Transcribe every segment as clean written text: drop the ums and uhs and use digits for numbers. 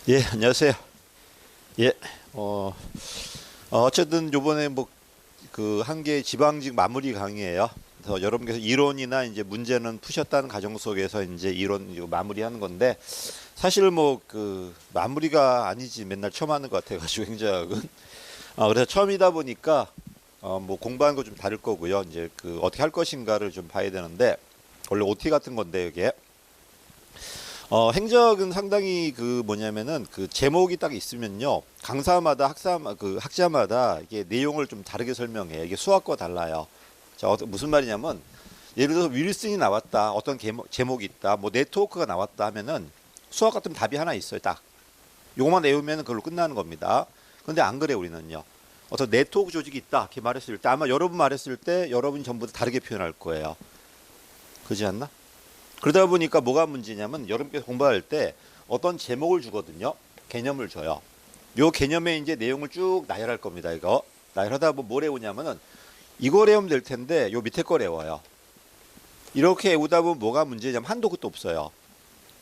예, 안녕하세요. 예, 어쨌든 요번에 뭐 그 한 개 지방직 마무리 강의예요. 그래서 여러분께서 이론이나 이제 문제는 푸셨다는 가정 속에서 이제 이론 이거 마무리하는 건데 사실 뭐 그 마무리가 아니지 맨날 처음 하는 것 같아가지고 행정학은 그래서 처음이다 보니까 뭐 공부하는 거 좀 다를 거고요. 이제 그 어떻게 할 것인가를 좀 봐야 되는데 원래 OT 같은 건데 이게 행적은 상당히 그 뭐냐면은 그 제목이 딱 있으면요. 강사마다 학자마다 이게 내용을 좀 다르게 설명해요. 이게 수학과 달라요. 자, 무슨 말이냐면 예를 들어서 윌슨이 나왔다. 어떤 제목이 있다. 뭐 네트워크가 나왔다 하면은 수학 같은 답이 하나 있어요. 딱. 요것만 외우면 그걸로 끝나는 겁니다. 근데 안 그래 우리는요. 어떤 네트워크 조직이 있다. 이렇게 말했을 때 아마 여러분 말했을 때 여러분이 전부 다 다르게 표현할 거예요. 그렇지 않나? 그러다 보니까 뭐가 문제냐면 여러분께서 공부할 때 어떤 제목을 주거든요. 개념을 줘요. 요 개념에 이제 내용을 쭉 나열할 겁니다. 이거 나열하다 보면 뭘 외우냐면은 이걸 외우면 될 텐데 요 밑에 걸 외워요. 이렇게 외우다 보면 뭐가 문제냐면 한도 끝도 없어요.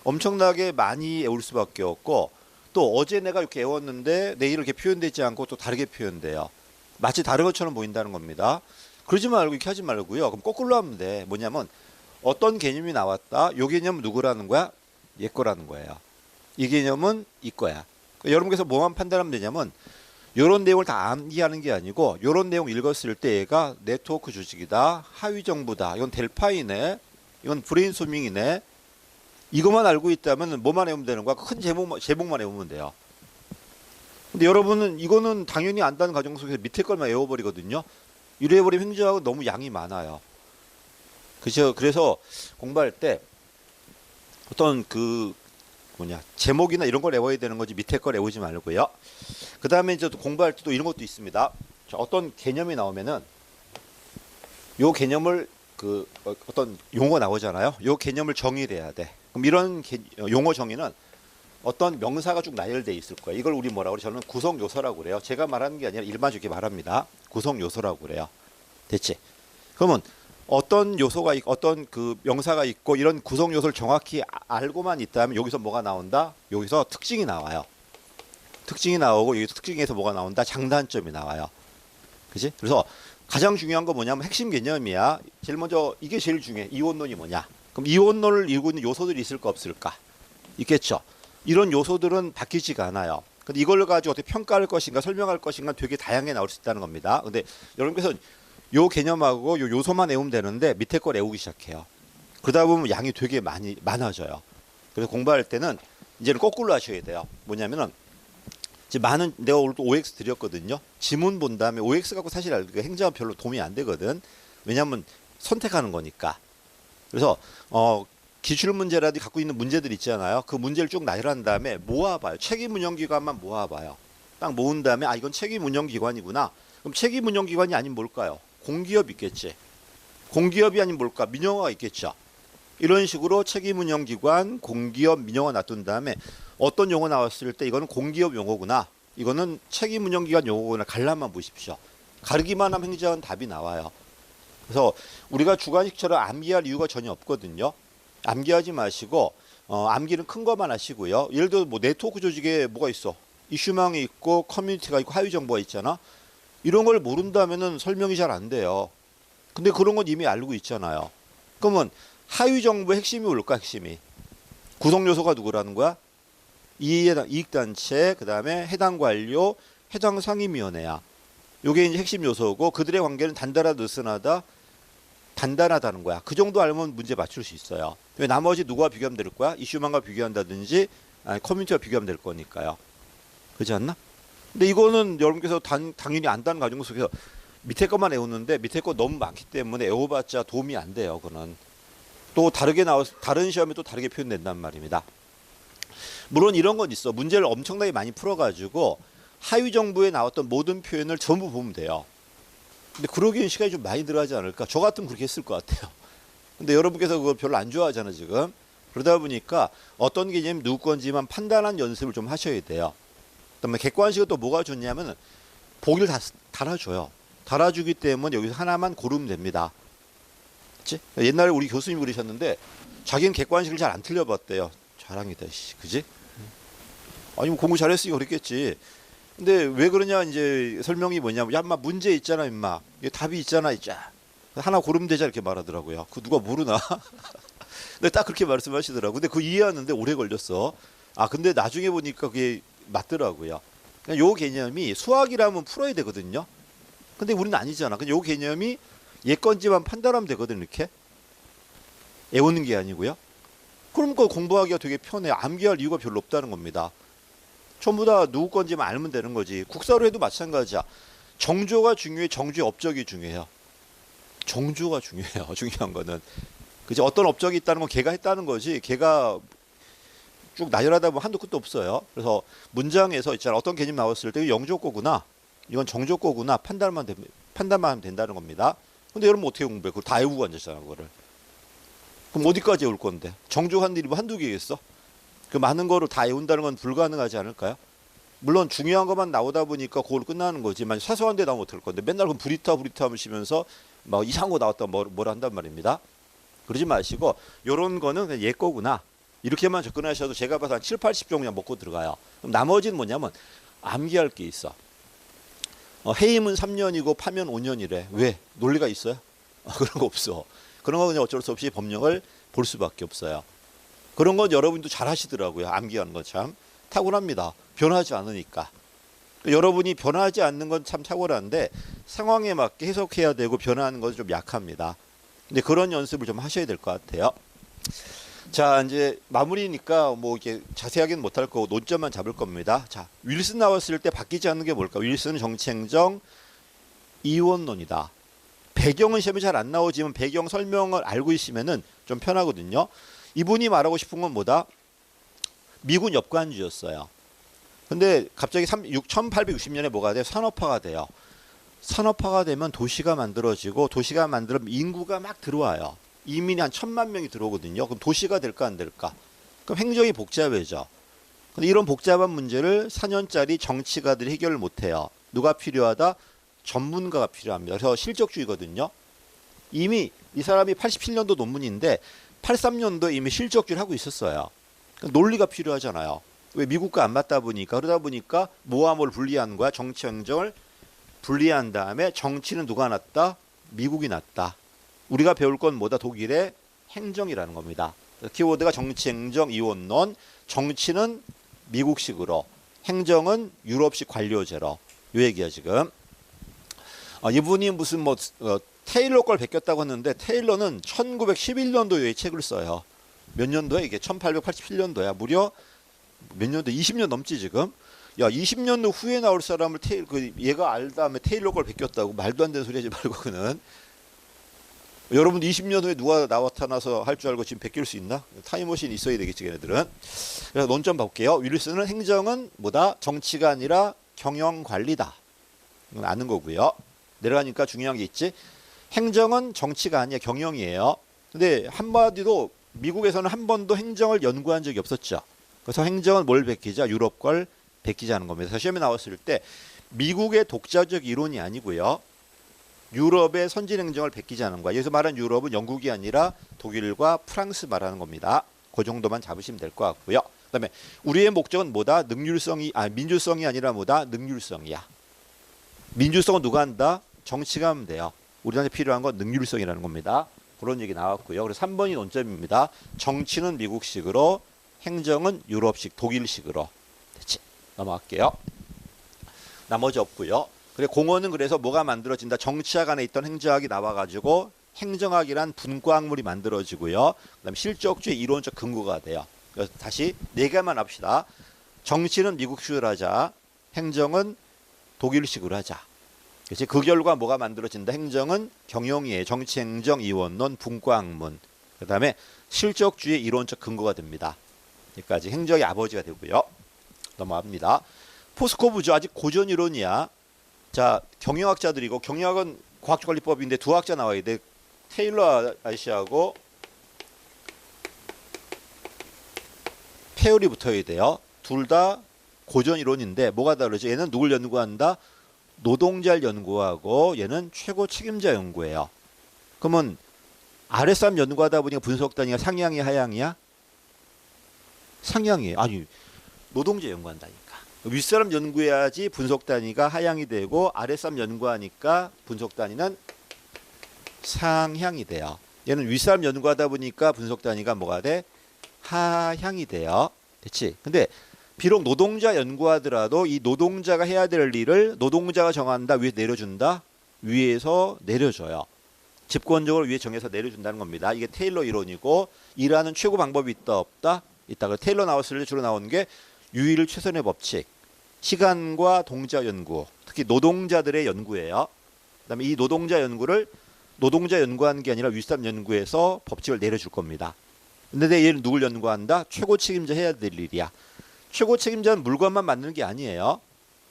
엄청나게 많이 외울 수밖에 없고 또 어제 내가 이렇게 외웠는데 내일 이렇게 표현되지 않고 또 다르게 표현돼요. 마치 다른 것처럼 보인다는 겁니다. 그러지 말고 이렇게 하지 말고요. 그럼 거꾸로 하면 돼. 뭐냐면 어떤 개념이 나왔다. 요 개념은 누구라는 거야? 얘 거라는 거예요. 이 개념은 이 거야. 그러니까 여러분께서 뭐만 판단하면 되냐면 요런 내용을 다 암기하는 게 아니고 요런 내용 읽었을 때 얘가 네트워크 조직이다. 하위 정보다. 이건 델파이네. 이건 브레인소밍이네. 이것만 알고 있다면 뭐만 외우면 되는 거야? 큰 제목만 외우면 돼요. 근데 여러분은 이거는 당연히 안다는 가정 속에서 밑에 걸만 외워버리거든요. 이래 버리면 횡재하고 너무 양이 많아요. 그죠? 그래서 공부할 때 어떤 그 제목이나 이런 걸 외워야 되는 거지 밑에 걸 외우지 말고요. 그 다음에 이제 또 공부할 때도 이런 것도 있습니다. 자, 어떤 개념이 나오면은 요 개념을 어떤 용어 나오잖아요. 요 개념을 정의를 해야 돼. 그럼 이런 용어 정의는 어떤 명사가 쭉 나열돼 있을 거예요. 이걸 우리 뭐라고 그래요? 저는 구성 요소라고 그래요. 제가 말하는 게 아니라 일반적으로 말합니다. 구성 요소라고 그래요. 됐지? 그러면 어떤 요소가 어떤 그 명사가 있고 이런 구성 요소를 정확히 알고만 있다면 여기서 뭐가 나온다? 여기서 특징이 나와요. 특징이 나오고 여기서 특징에서 뭐가 나온다? 장단점이 나와요. 그지? 그래서 가장 중요한 거 뭐냐면 핵심 개념이야. 제일 먼저 이게 제일 중요해. 이원론이 뭐냐? 그럼 이원론을 이루고 있는 요소들이 있을까 없을까? 있겠죠. 이런 요소들은 바뀌지가 않아요. 근데 이걸 가지고 어떻게 평가할 것인가 설명할 것인가 되게 다양하게 나올 수 있다는 겁니다. 근데 여러분께서 요 개념하고 요 요소만 외우면 되는데 밑에 걸 외우기 시작해요. 그러다 보면 양이 되게 많아져요. 그래서 공부할 때는 이제는 거꾸로 하셔야 돼요. 뭐냐면은 이제 내가 오늘 또 OX 드렸거든요. 지문 본 다음에 OX 갖고 사실 행정은 별로 도움이 안 되거든. 왜냐하면 선택하는 거니까. 그래서 기출 문제라든지 갖고 있는 문제들 있잖아요. 그 문제를 쭉 나열한 다음에 모아봐요. 책임운영기관만 모아봐요. 딱 모은 다음에 이건 책임운영기관이구나. 그럼 책임운영기관이 아닌 뭘까요? 공기업 있겠지. 공기업이 아닌 뭘까? 민영화가 있겠죠. 이런 식으로 책임운영기관, 공기업, 민영화 놔둔 다음에 어떤 용어 나왔을 때 이거는 공기업 용어구나. 이거는 책임운영기관 용어구나. 갈라만 보십시오. 가르기만 하면 행정은 답이 나와요. 그래서 우리가 주관식처럼 암기할 이유가 전혀 없거든요. 암기하지 마시고 암기는 큰 것만 하시고요. 예를 들어 뭐 네트워크 조직에 뭐가 있어? 이슈망이 있고 커뮤니티가 있고 하위 정보가 있잖아. 이런 걸 모른다면은 설명이 잘 안 돼요. 근데 그런 건 이미 알고 있잖아요. 그러면 하위 정보의 핵심이 뭘까? 핵심이 구성 요소가 누구라는 거야? 이익단체, 그 다음에 해당 관료, 해당 상임위원회야. 요게 이제 핵심 요소고 그들의 관계는 단단하다, 느슨하다, 단단하다는 거야. 그 정도 알면 문제 맞출 수 있어요. 왜 나머지 누구와 비교하면 될 거야? 이슈만과 비교한다든지 커뮤니티와 비교하면 될 거니까요. 그렇지 않나? 근데 이거는 여러분께서 당연히 안다는 가정 속에서 밑에 것만 외우는데 밑에 거 너무 많기 때문에 외워봤자 도움이 안 돼요. 그거는 또 다른 시험에 또 다르게 표현된단 말입니다. 물론 이런 건 있어. 문제를 엄청나게 많이 풀어가지고 하위 정보에 나왔던 모든 표현을 전부 보면 돼요. 근데 그러기엔 시간이 좀 많이 들어가지 않을까? 저 같으면 그렇게 했을 것 같아요. 근데 여러분께서 그걸 별로 안 좋아하잖아요, 지금. 그러다 보니까 어떤 개념이 누구 건지만 판단한 연습을 좀 하셔야 돼요. 그다음에 객관식은 또 뭐가 좋냐면 보기를 다 달아줘요. 달아주기 때문에 여기서 하나만 고르면 됩니다. 그치? 옛날에 우리 교수님 그러셨는데 자기는 객관식을 잘 안 틀려봤대요. 자랑이다, 그지? 아니 뭐 공부 잘했으니까 그랬겠지. 근데 왜 그러냐 이제 설명이 뭐냐면 야 인마 문제 있잖아 인마. 이게 답이 있잖아 있자. 하나 고르면 되자 이렇게 말하더라고요. 그 누가 모르나? 근데 딱 그렇게 말씀하시더라고. 근데 그 이해하는데 오래 걸렸어. 아 근데 나중에 보니까 그게 맞더라고요. 그냥 요 개념이 수학이라면 풀어야 되거든요. 근데 우리는 아니잖아. 그냥 요 개념이 예건지만 판단하면 되거든 이렇게. 외우는 게 아니고요. 그럼 그 공부하기가 되게 편해. 암기할 이유가 별로 없다는 겁니다. 전부 다 누구 건지만 알면 되는 거지. 국사로 해도 마찬가지야. 정조가 중요해. 정조의 업적이 중요해요. 정조가 중요해요. 중요한 거는. 그지 어떤 업적이 있다는 건 걔가 했다는 거지. 걔가 쭉 나열하다 보면 한도 끝도 없어요. 그래서 문장에서 있잖아. 어떤 개념 나왔을 때 영조 거구나. 이건 정조 거구나. 판단만 하면 된다는 겁니다. 근데 여러분 어떻게 공부해? 그걸 다 외우고 앉았잖아. 그거를. 그럼 어디까지 외울 건데? 정조 한 일이 뭐 한두 개겠어? 그 많은 거를 다 외운다는 건 불가능하지 않을까요? 물론 중요한 것만 나오다 보니까 그걸로 끝나는 거지만 사소한 데 나오면 어떨 건데 맨날 그럼 브리타 하시면서 막 이상한 거 나왔다 뭐라 한단 말입니다. 그러지 마시고 요런 거는 그냥 얘 거구나. 이렇게만 접근하셔도 제가 봐서 한 7, 80종 그냥 먹고 들어가요. 그럼 나머지는 뭐냐면 암기할 게 있어. 해임은 3년이고 파면 5년이래. 왜? 논리가 있어요? 그런 거 없어. 그런 거 그냥 어쩔 수 없이 법령을 볼 수밖에 없어요. 그런 건 여러분도 잘 하시더라고요. 암기하는 거 참 탁월합니다. 변하지 않으니까. 여러분이 변하지 않는 건 참 탁월한데 상황에 맞게 해석해야 되고 변하는 건 좀 약합니다. 근데 그런 연습을 좀 하셔야 될 것 같아요. 자, 이제 마무리니까 뭐 이렇게 자세하게는 못할 거고 논점만 잡을 겁니다. 자, 윌슨 나왔을 때 바뀌지 않는 게 뭘까? 윌슨은 정치행정 이원론이다. 배경은 시험에 잘 안 나오지만 배경 설명을 알고 있으면은 좀 편하거든요. 이분이 말하고 싶은 건 뭐다? 미군 엽관주였어요. 근데 갑자기 1860년에 뭐가 돼요? 산업화가 돼요. 산업화가 되면 도시가 만들어지고 도시가 만들면 인구가 막 들어와요. 이민이 한 1000만 명이 들어오거든요. 그럼 도시가 될까 안 될까? 그럼 행정이 복잡해져. 근데 이런 복잡한 문제를 4년짜리 정치가들이 해결을 못해요. 누가 필요하다? 전문가가 필요합니다. 그래서 실적주의거든요. 이미 이 사람이 87년도 논문인데 83년도에 이미 실적주의를 하고 있었어요. 그러니까 논리가 필요하잖아요. 왜 미국과 안 맞다 보니까 그러다 보니까 뭐와 뭘 분리하는 거야? 정치 행정을 분리한 다음에 정치는 누가 낫다? 미국이 낫다. 우리가 배울 건 뭐다? 독일의 행정이라는 겁니다. 키워드가 정치 행정 이원론. 정치는 미국식으로, 행정은 유럽식 관료제로. 이 얘기야 지금. 이분이 무슨 뭐 테일러 걸 베꼈다고 했는데 테일러는 1911년도에 책을 써요. 몇 년도야 이게? 1887년도야. 무려 몇 년도? 20년 넘지 지금. 야 20년 후에 나올 사람을 얘가 알다음에 테일러 걸 베꼈다고 말도 안 되는 소리 하지 말고 그는. 여러분 20년 후에 누가 나타나서 할 줄 알고 지금 베낄 수 있나? 타임머신이 있어야 되겠지 걔네들은. 그래서 논점 볼게요. 윌슨은 행정은 뭐다? 정치가 아니라 경영관리다. 이건 아는 거고요. 내려가니까 중요한 게 있지. 행정은 정치가 아니야 경영이에요. 근데 한마디로 미국에서는 한 번도 행정을 연구한 적이 없었죠. 그래서 행정은 뭘 베끼자? 유럽 걸 베끼자는 겁니다. 그래서 시험에 나왔을 때 미국의 독자적 이론이 아니고요. 유럽의 선진 행정을 베끼자는 거야. 여기서 말하는 유럽은 영국이 아니라 독일과 프랑스 말하는 겁니다. 그 정도만 잡으시면 될 것 같고요. 그다음에 우리의 목적은 뭐다? 민주성이 아니라 뭐다? 능률성이야. 민주성은 누가 한다? 정치가 하면 돼요. 우리한테 필요한 건 능률성이라는 겁니다. 그런 얘기 나왔고요. 그래서 3번이 논점입니다. 정치는 미국식으로, 행정은 유럽식, 독일식으로. 됐지? 넘어갈게요. 나머지 없고요. 그래 공원은 그래서 뭐가 만들어진다? 정치학 안에 있던 행정학이 나와가지고 행정학이란 분과학물이 만들어지고요. 그다음에 실적주의 이론적 근거가 돼요. 그래서 다시 네 개만 합시다. 정치는 미국식으로 하자. 행정은 독일식으로 하자. 그렇지? 그 결과 뭐가 만들어진다? 행정은 경영이에요. 정치행정 이원론 분과학문. 그다음에 실적주의 이론적 근거가 됩니다. 여기까지 행정의 아버지가 되고요. 넘어갑니다. 포스코브죠. 아직 고전 이론이야. 자, 경영학자들이고 경영학은 과학관리법인데 두 학자 나와야 돼. 테일러 아저씨하고 페어리 붙어야 돼요. 둘 다 고전 이론인데 뭐가 다르죠? 얘는 누굴 연구한다? 노동자를 연구하고 얘는 최고 책임자 연구예요. 그러면 아랫사람 연구하다 보니까 분석 단위가 상향이 하향이야? 상향이에요. 아니 노동자 연구한다니까. 윗사람 연구해야지 분석 단위가 하향이 되고 아랫사람 연구하니까 분석 단위는 상향이 돼요. 얘는 윗사람 연구하다 보니까 분석 단위가 뭐가 돼? 하향이 돼요. 됐지? 근데 비록 노동자 연구하더라도 이 노동자가 해야 될 일을 노동자가 정한다, 위에 내려준다, 위에서 내려줘요. 집권적으로 위에 정해서 내려준다는 겁니다. 이게 테일러 이론이고, 일하는 최고 방법이 있다 없다? 있다. 그 테일러 나왔을 때 주로 나오는 게 유일 최선의 법칙, 시간과 동자 연구, 특히 노동자들의 연구예요. 그다음에 이 노동자 연구를 노동자 연구하는 게 아니라 윗사람 연구에서 법칙을 내려줄 겁니다. 근데 얘는 누굴 연구한다? 최고 책임자 해야 될 일이야. 최고 책임자는 물건만 만드는 게 아니에요.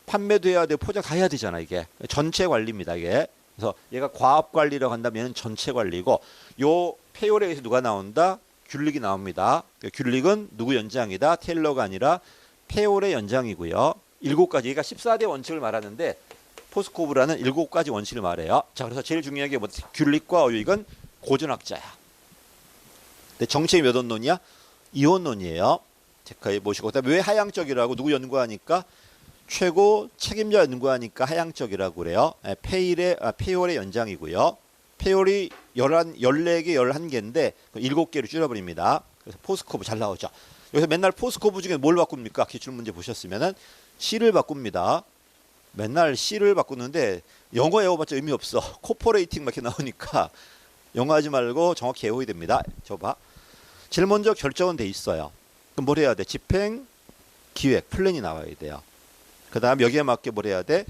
판매도 해야 되고 포장 다 해야 되잖아. 이게 전체 관리입니다. 이게. 그래서 얘가 과업 관리라고 한다면 전체 관리고, 요 페이올에 의해서 누가 나온다? 귤릭이 나옵니다. 귤릭은 누구 연장이다? 테일러가 아니라 페이올의 연장이고요. 7가지, 얘가 14대 원칙을 말하는데 포스코브라는 7가지 원칙을 말해요. 자, 그래서 제일 중요한 게 뭐지? 귤릭과 어유익은 고전학자야. 근데 정책이 몇 원론이야? 2원론이에요. 체크해 보시고. 그다음에 왜 하향적이라고? 누구 연구하니까? 최고 책임자 연구하니까 하향적이라고 그래요. 페이올의 연장이고요. 페이올이 14개, 11개인데 7개로 줄여버립니다. 그래서 포스코브 잘 나오죠. 여기서 맨날 포스코브 중에 뭘 바꿉니까? 기출문제 보셨으면은 C를 바꿉니다. 맨날 C를 바꾸는데 영어 외워봤자 의미 없어. 코퍼레이팅 막 이렇게 나오니까 영어 하지 말고 정확히 외워야 됩니다. 저 봐. 제일 먼저 결정은 돼 있어요. 그럼 뭘 해야 돼? 집행, 기획, 플랜이 나와야 돼요. 그 다음 여기에 맞게 뭘 해야 돼?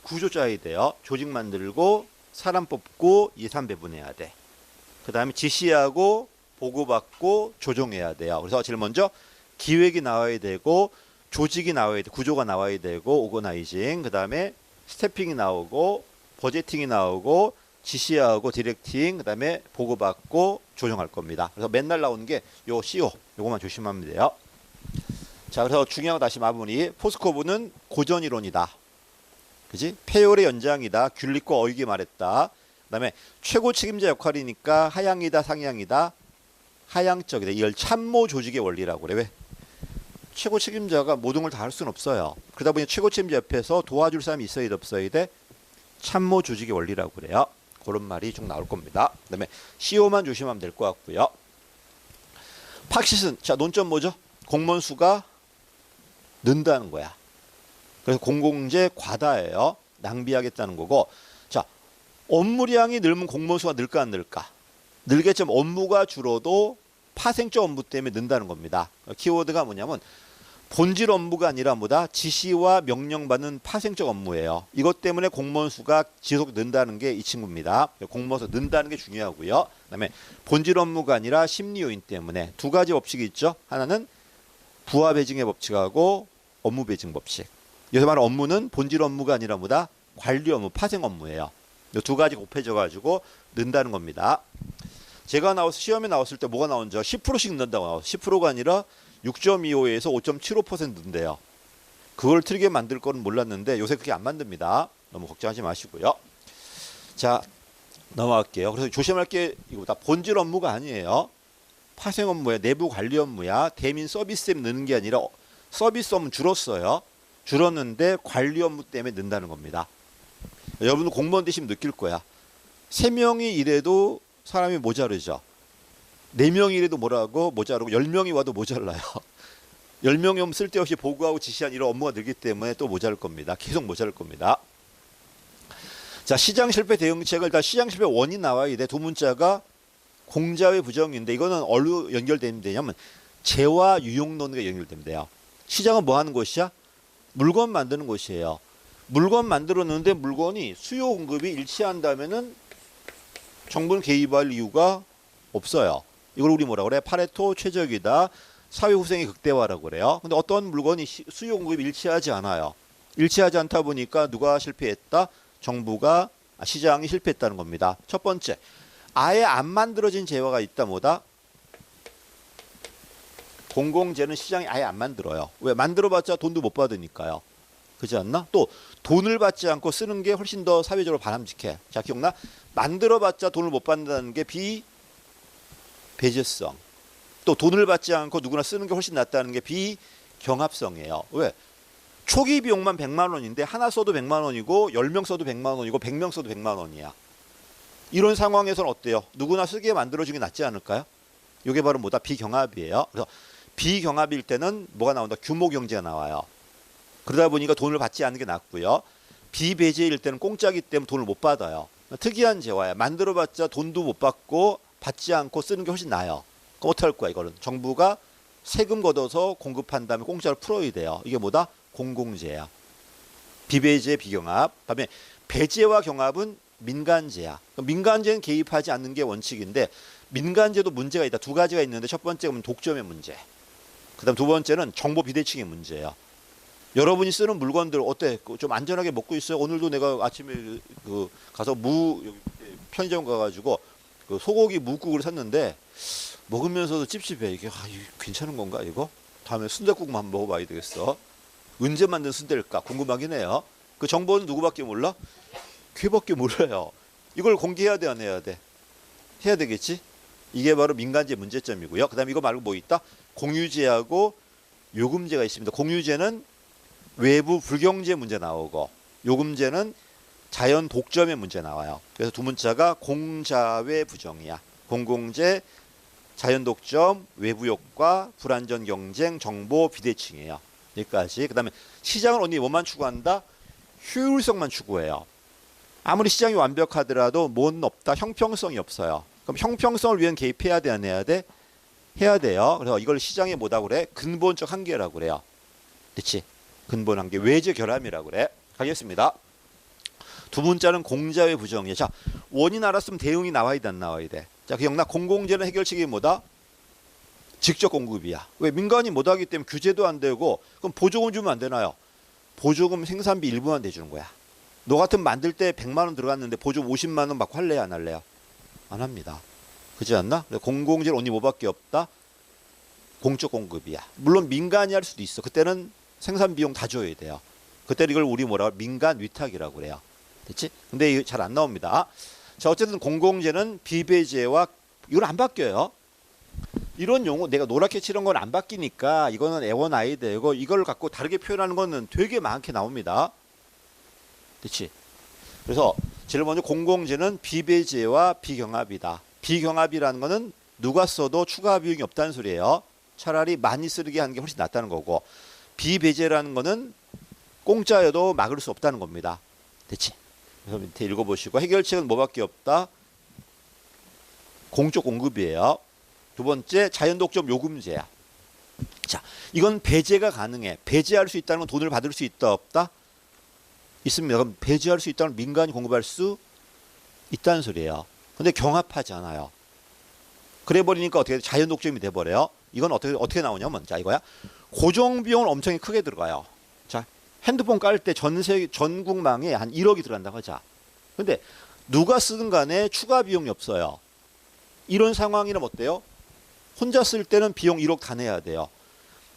구조 짜야 돼요. 조직 만들고 사람 뽑고 예산 배분해야 돼. 그 다음에 지시하고 보고받고 조정해야 돼요. 그래서 제일 먼저 기획이 나와야 되고 조직이 나와야 돼. 구조가 나와야 되고 오거나이징. 그 다음에 스태핑이 나오고 버제팅이 나오고 지시하고 디렉팅. 그 다음에 보고받고 조정할 겁니다. 그래서 맨날 나오는 게 요 CO. 요거만 조심하면 돼요. 자, 그래서 중요한 거 다시 마무리. 포스코브는 고전이론이다. 그지? 페이올의 연장이다. 귤릭과 어이게 말했다. 그 다음에 최고 책임자 역할이니까 하향이다, 상향이다. 하향적이다. 이걸 참모 조직의 원리라고 그래. 왜? 최고 책임자가 모든 걸 다 할 수는 없어요. 그러다 보니 최고 책임자 옆에서 도와줄 사람이 있어야 돼, 없어야 돼? 참모 조직의 원리라고 그래요. 그런 말이 쭉 나올 겁니다. 그 다음에 CO만 조심하면 될 것 같고요. 팍시슨. 자, 논점 뭐죠? 공무원 수가 는다는 거야. 그래서 공공재 과다예요. 낭비하겠다는 거고. 자, 업무량이 늘면 공무원 수가 늘까 안 늘까? 늘겠지만 업무가 줄어도 파생적 업무 때문에 는다는 겁니다. 키워드가 뭐냐면 본질 업무가 아니라 뭐다? 지시와 명령받는 파생적 업무예요. 이것 때문에 공무원 수가 지속 는다는 게 이 친구입니다. 공무원 수 는다는 게 중요하고요. 그다음에 본질 업무가 아니라 심리 요인 때문에 2가지 법칙이 있죠. 하나는 부하 배징의 법칙하고 업무 배징 법칙. 여기서 말하는 업무는 본질 업무가 아니라 뭐다? 관리 업무, 파생 업무예요. 이 2가지 곱해져 가지고 는다는 겁니다. 제가 시험에 나왔을 때 뭐가 나온죠? 10%씩 는다고 나왔어요. 10%가 아니라 6.25에서 5.75% 는대요. 그걸 틀리게 만들 거는 몰랐는데 요새 그렇게 안 만듭니다. 너무 걱정하지 마시고요. 자, 넘어갈게요. 그래서 조심할 게 이거 다 본질 업무가 아니에요. 파생 업무야, 내부 관리 업무야. 대민 서비스 때문에 느는 게 아니라 서비스 업무 줄었어요. 줄었는데 관리 업무 때문에 는다는 겁니다. 여러분 공무원 되시면 느낄 거야. 3명이 일해도 사람이 모자르죠. 4명이 일해도 뭐라고 모자르고 10명이 와도 모자라요. 10명이 오면 쓸데없이 보고하고 지시한 이런 업무가 늘기 때문에 또 모자랄 겁니다. 계속 모자랄 겁니다. 자, 시장 실패 대응책을 다 시장 실패 원인 나와야 돼. 두 문자가 공자의 부정인데 이거는 어디로 연결되면 되냐면 재화 유용론과 연결되면 돼요. 시장은 뭐 하는 곳이야? 물건 만드는 곳이에요. 물건 만들었는데 물건이 수요 공급이 일치한다면은 정부는 개입할 이유가 없어요. 이걸 우리 뭐라 그래? 파레토 최적이다. 사회 후생의 극대화라고 그래요. 근데 어떤 물건이 수요 공급이 일치하지 않아요. 일치하지 않다 보니까 누가 실패했다? 정부가 시장이 실패했다는 겁니다. 첫 번째, 아예 안 만들어진 재화가 있다 뭐다? 공공재는 시장이 아예 안 만들어요. 왜? 만들어봤자 돈도 못 받으니까요. 그렇지 않나? 또 돈을 받지 않고 쓰는 게 훨씬 더 사회적으로 바람직해. 자, 기억나? 만들어봤자 돈을 못 받는다는 게 비배제성. 또 돈을 받지 않고 누구나 쓰는 게 훨씬 낫다는 게 경합성이에요. 왜? 초기 비용만 100만 원인데 하나 써도 100만 원이고 10명 써도 100만 원이고 100명 써도 100만 원이야. 이런 상황에서는 어때요? 누구나 쓰게 만들어주는 게 낫지 않을까요? 이게 바로 뭐다? 비경합이에요. 그래서 비경합일 때는 뭐가 나온다? 규모 경제가 나와요. 그러다 보니까 돈을 받지 않는 게 낫고요. 비배제일 때는 공짜기 때문에 돈을 못 받아요. 특이한 재화야. 만들어봤자 돈도 못 받고 받지 않고 쓰는 게 훨씬 나아요. 그럼 어떻게 할 거야 이거는? 정부가 세금 걷어서 공급한 다음에 공짜로 풀어야 돼요. 이게 뭐다? 공공재야. 비배제 비경합. 그다음에 배제와 경합은 민간재야. 민간재는 개입하지 않는 게 원칙인데 민간재도 문제가 있다. 두 가지가 있는데 첫 번째는 독점의 문제. 그다음 두 번째는 정보 비대칭의 문제예요. 여러분이 쓰는 물건들 어때? 좀 안전하게 먹고 있어요? 오늘도 내가 아침에 가서 편의점 가가지고 소고기 무국을 샀는데 먹으면서도 찝찝해. 이게 괜찮은 건가 이거? 다음에 순댓국만 한번 먹어봐야 되겠어. 언제 만든 순대일까 궁금하긴 해요. 그 정보는 누구밖에 몰라? 걔밖에 몰라요. 이걸 공개해야 돼 안 해야 돼? 해야 되겠지? 이게 바로 민간재 문제점이고요. 그 다음에 이거 말고 뭐 있다? 공유재하고 요금제가 있습니다. 공유재는 외부 불경제 문제 나오고 요금제는 자연 독점의 문제 나와요. 그래서 두 문자가 공자외 부정이야. 공공재, 자연 독점, 외부 효과, 불안전 경쟁, 정보 비대칭이에요. 여기까지. 그다음에 시장은 언니 뭐만 추구한다? 효율성만 추구해요. 아무리 시장이 완벽하더라도 뭐는 없다. 형평성이 없어요. 그럼 형평성을 위한 개입해야 돼 안 해야 돼? 해야 돼요. 그래서 이걸 시장의 뭐라고 그래? 근본적 한계라고 그래요. 그렇지? 근본 한계. 외제 결함이라고 그래. 가겠습니다. 두 문자는 공자의 부정이에요. 자, 원인 알았으면 대응이 나와야 돼 안 나와야 돼? 자, 기억나? 공공재는 해결책이 뭐다? 직접 공급이야. 왜? 민간이 못하기 때문에 규제도 안 되고 그럼 보조금 주면 안 되나요? 보조금 생산비 일부만 대주는 거야. 너 같으면 만들 때 100만 원 들어갔는데 보조금 50만 원 받고 할래요 안 할래요? 안 합니다. 그렇지 않나? 공공재는 언니 뭐밖에 없다? 공적 공급이야. 물론 민간이 할 수도 있어. 그때는 생산 비용 다 줘야 돼요. 그때 이걸 우리 뭐라고? 민간 위탁이라고 그래요. 됐지? 근데 이거 잘 안 나옵니다. 자, 어쨌든 공공재는 비배제와 이건 안 바뀌어요. 이런 용어 내가 노랗게 칠한 건 안 바뀌니까 이거는 애원 아이되고 이걸 갖고 다르게 표현하는 거는 되게 많게 나옵니다. 그렇지? 그래서 제일 먼저 공공재는 비배제와 비경합이다. 비경합이라는 거는 누가 써도 추가 비용이 없다는 소리예요. 차라리 많이 쓰게 하는 게 훨씬 낫다는 거고 비배제라는 거는 공짜여도 막을 수 없다는 겁니다. 됐지? 그래서 밑에 읽어보시고 해결책은 뭐밖에 없다? 공적 공급이에요. 두 번째 자연독점 요금제야. 자, 이건 배제가 가능해. 배제할 수 있다는 건 돈을 받을 수 있다 없다? 있습니다. 그럼 배제할 수 있다는 민간이 공급할 수 있다는 소리예요. 근데 경합하지 않아요. 그래 버리니까 어떻게 자연독점이 돼 버려요. 이건 어떻게 나오냐면 자 이거야. 고정 비용은 엄청 크게 들어가요. 자, 핸드폰 깔 때 전국망에 한 1억이 들어간다고 하자. 근데 누가 쓰든 간에 추가 비용이 없어요. 이런 상황이라면 어때요? 혼자 쓸 때는 비용 1억 다 내야 돼요.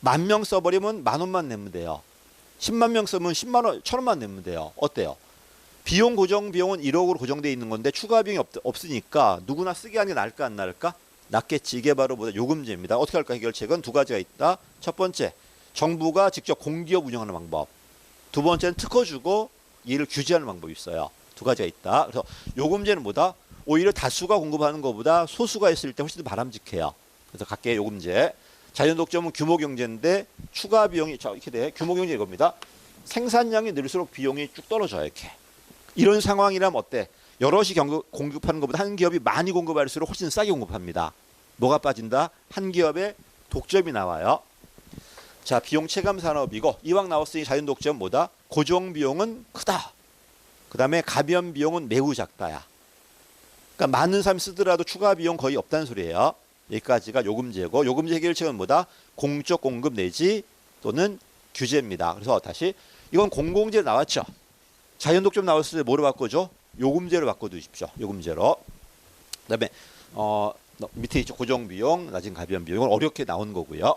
10,000명 써버리면 10,000원만 내면 돼요. 10만 명 쓰면 10만 원, 1,000원만 내면 돼요. 어때요? 비용 고정 비용은 1억으로 고정되어 있는 건데 추가 비용이 없으니까 누구나 쓰게 하는 게 나을까 안 나을까? 낫겠지. 이게 바로 뭐다? 요금제입니다. 어떻게 할까? 해결책은 두 가지가 있다. 첫 번째, 정부가 직접 공기업 운영하는 방법. 두 번째는 특허 주고 이를 규제하는 방법이 있어요. 두 가지가 있다. 그래서 요금제는 뭐다? 오히려 다수가 공급하는 것보다 소수가 있을 때 훨씬 더 바람직해요. 그래서 각계 요금제. 자연독점은 규모 경제인데 추가 비용이 자 이렇게 돼. 규모 경제 이겁니다. 생산량이 늘수록 비용이 쭉 떨어져요. 이렇게. 이런 상황이라면 어때? 여럿이 공급하는 것보다 한 기업이 많이 공급할수록 훨씬 싸게 공급합니다. 뭐가 빠진다? 한 기업의 독점이 나와요. 자, 비용 체감 산업이고 이왕 나왔으니 자연독점 뭐다? 고정 비용은 크다. 그 다음에 가변 비용은 매우 작다야. 그러니까 많은 사람이 쓰더라도 추가 비용 거의 없다는 소리예요. 여기까지가 요금제고 요금제 해결책은 뭐다? 공적 공급 내지 또는 규제입니다. 그래서 다시 이건 공공제로 나왔죠. 자연독점 나왔을 때 뭐로 바꿔줘? 요금제로 바꿔두십시오. 요금제로. 그다음에 밑에 있죠. 고정비용, 낮은 가변비용. 이건 어렵게 나온 거고요.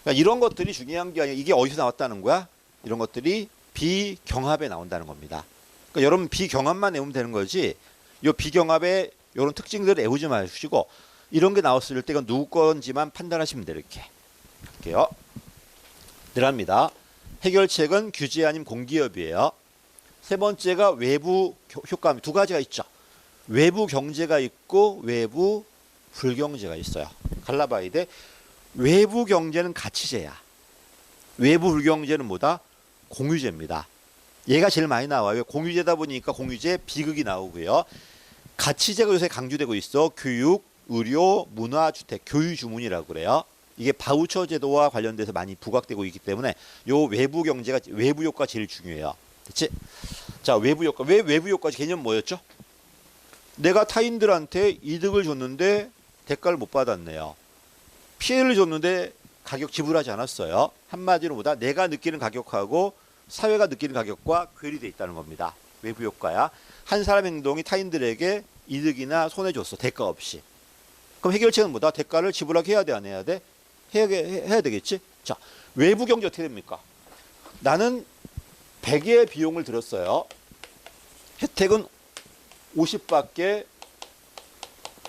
그러니까 이런 것들이 중요한 게 아니라 이게 어디서 나왔다는 거야? 이런 것들이 비경합에 나온다는 겁니다. 그러니까 여러분 비경합만 외우면 되는 거지. 이 비경합의 이런 특징들을 외우지 마시고 이런 게 나왔을 때 이건 누구 건지만 판단하시면 돼요. 이렇게 할게요. 들어갑니다. 해결책은 규제 아닌 공기업이에요. 세 번째가 외부 효과 두 가지가 있죠. 외부 경제가 있고 외부 불경제가 있어요. 갈라봐야 돼. 외부 경제는 가치제야. 외부 불경제는 뭐다? 공유제입니다. 얘가 제일 많이 나와요. 공유제다 보니까 공유제 비극이 나오고요. 가치제가 요새 강조되고 있어. 교육, 의료, 문화, 주택, 교유 주문이라고 그래요. 이게 바우처 제도와 관련돼서 많이 부각되고 있기 때문에 요 외부 경제가 외부 효과 제일 중요해요. 됐지? 자, 외부 효과. 왜 외부 효과 개념 뭐였죠? 내가 타인들한테 이득을 줬는데 대가를 못 받았네요. 피해를 줬는데 가격 지불하지 않았어요. 한마디로 보다 내가 느끼는 가격하고 사회가 느끼는 가격과 괴리되어 있다는 겁니다. 외부 효과야. 한 사람의 행동이 타인들에게 이득이나 손해 줬어. 대가 없이. 그럼 해결책은 뭐다? 대가를 지불하게 해야 돼, 안 해야 돼? 해야 되겠지? 자, 외부 경제 어떻게 됩니까? 나는 100의 비용을 들었어요. 혜택은 50밖에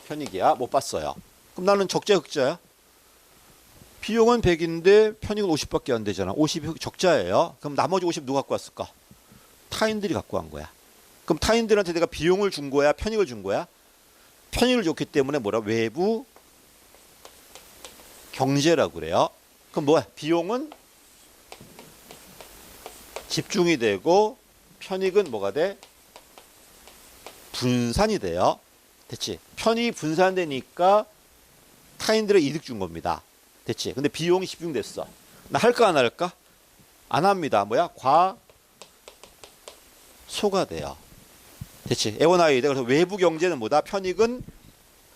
편익이야. 못 봤어요. 그럼 나는 적자 흑자야? 비용은 100인데 편익은 50밖에 안 되잖아. 50이 적자예요. 그럼 나머지 50 누가 갖고 왔을까? 타인들이 갖고 간 거야. 그럼 타인들한테 내가 비용을 준 거야? 편익을 준 거야? 편익을 줬기 때문에 뭐라? 외부 경제라고 그래요. 그럼 뭐야? 비용은 집중이 되고 편익은 뭐가 돼? 분산이 돼요. 됐지? 편익이 분산되니까 타인들의 이득 준 겁니다. 됐지? 근데 비용이 집중됐어. 나 할까 안 할까? 안 합니다. 뭐야? 과소가 돼요. 됐지? 애원아야 돼. 그래서 외부 경제는 뭐다? 편익은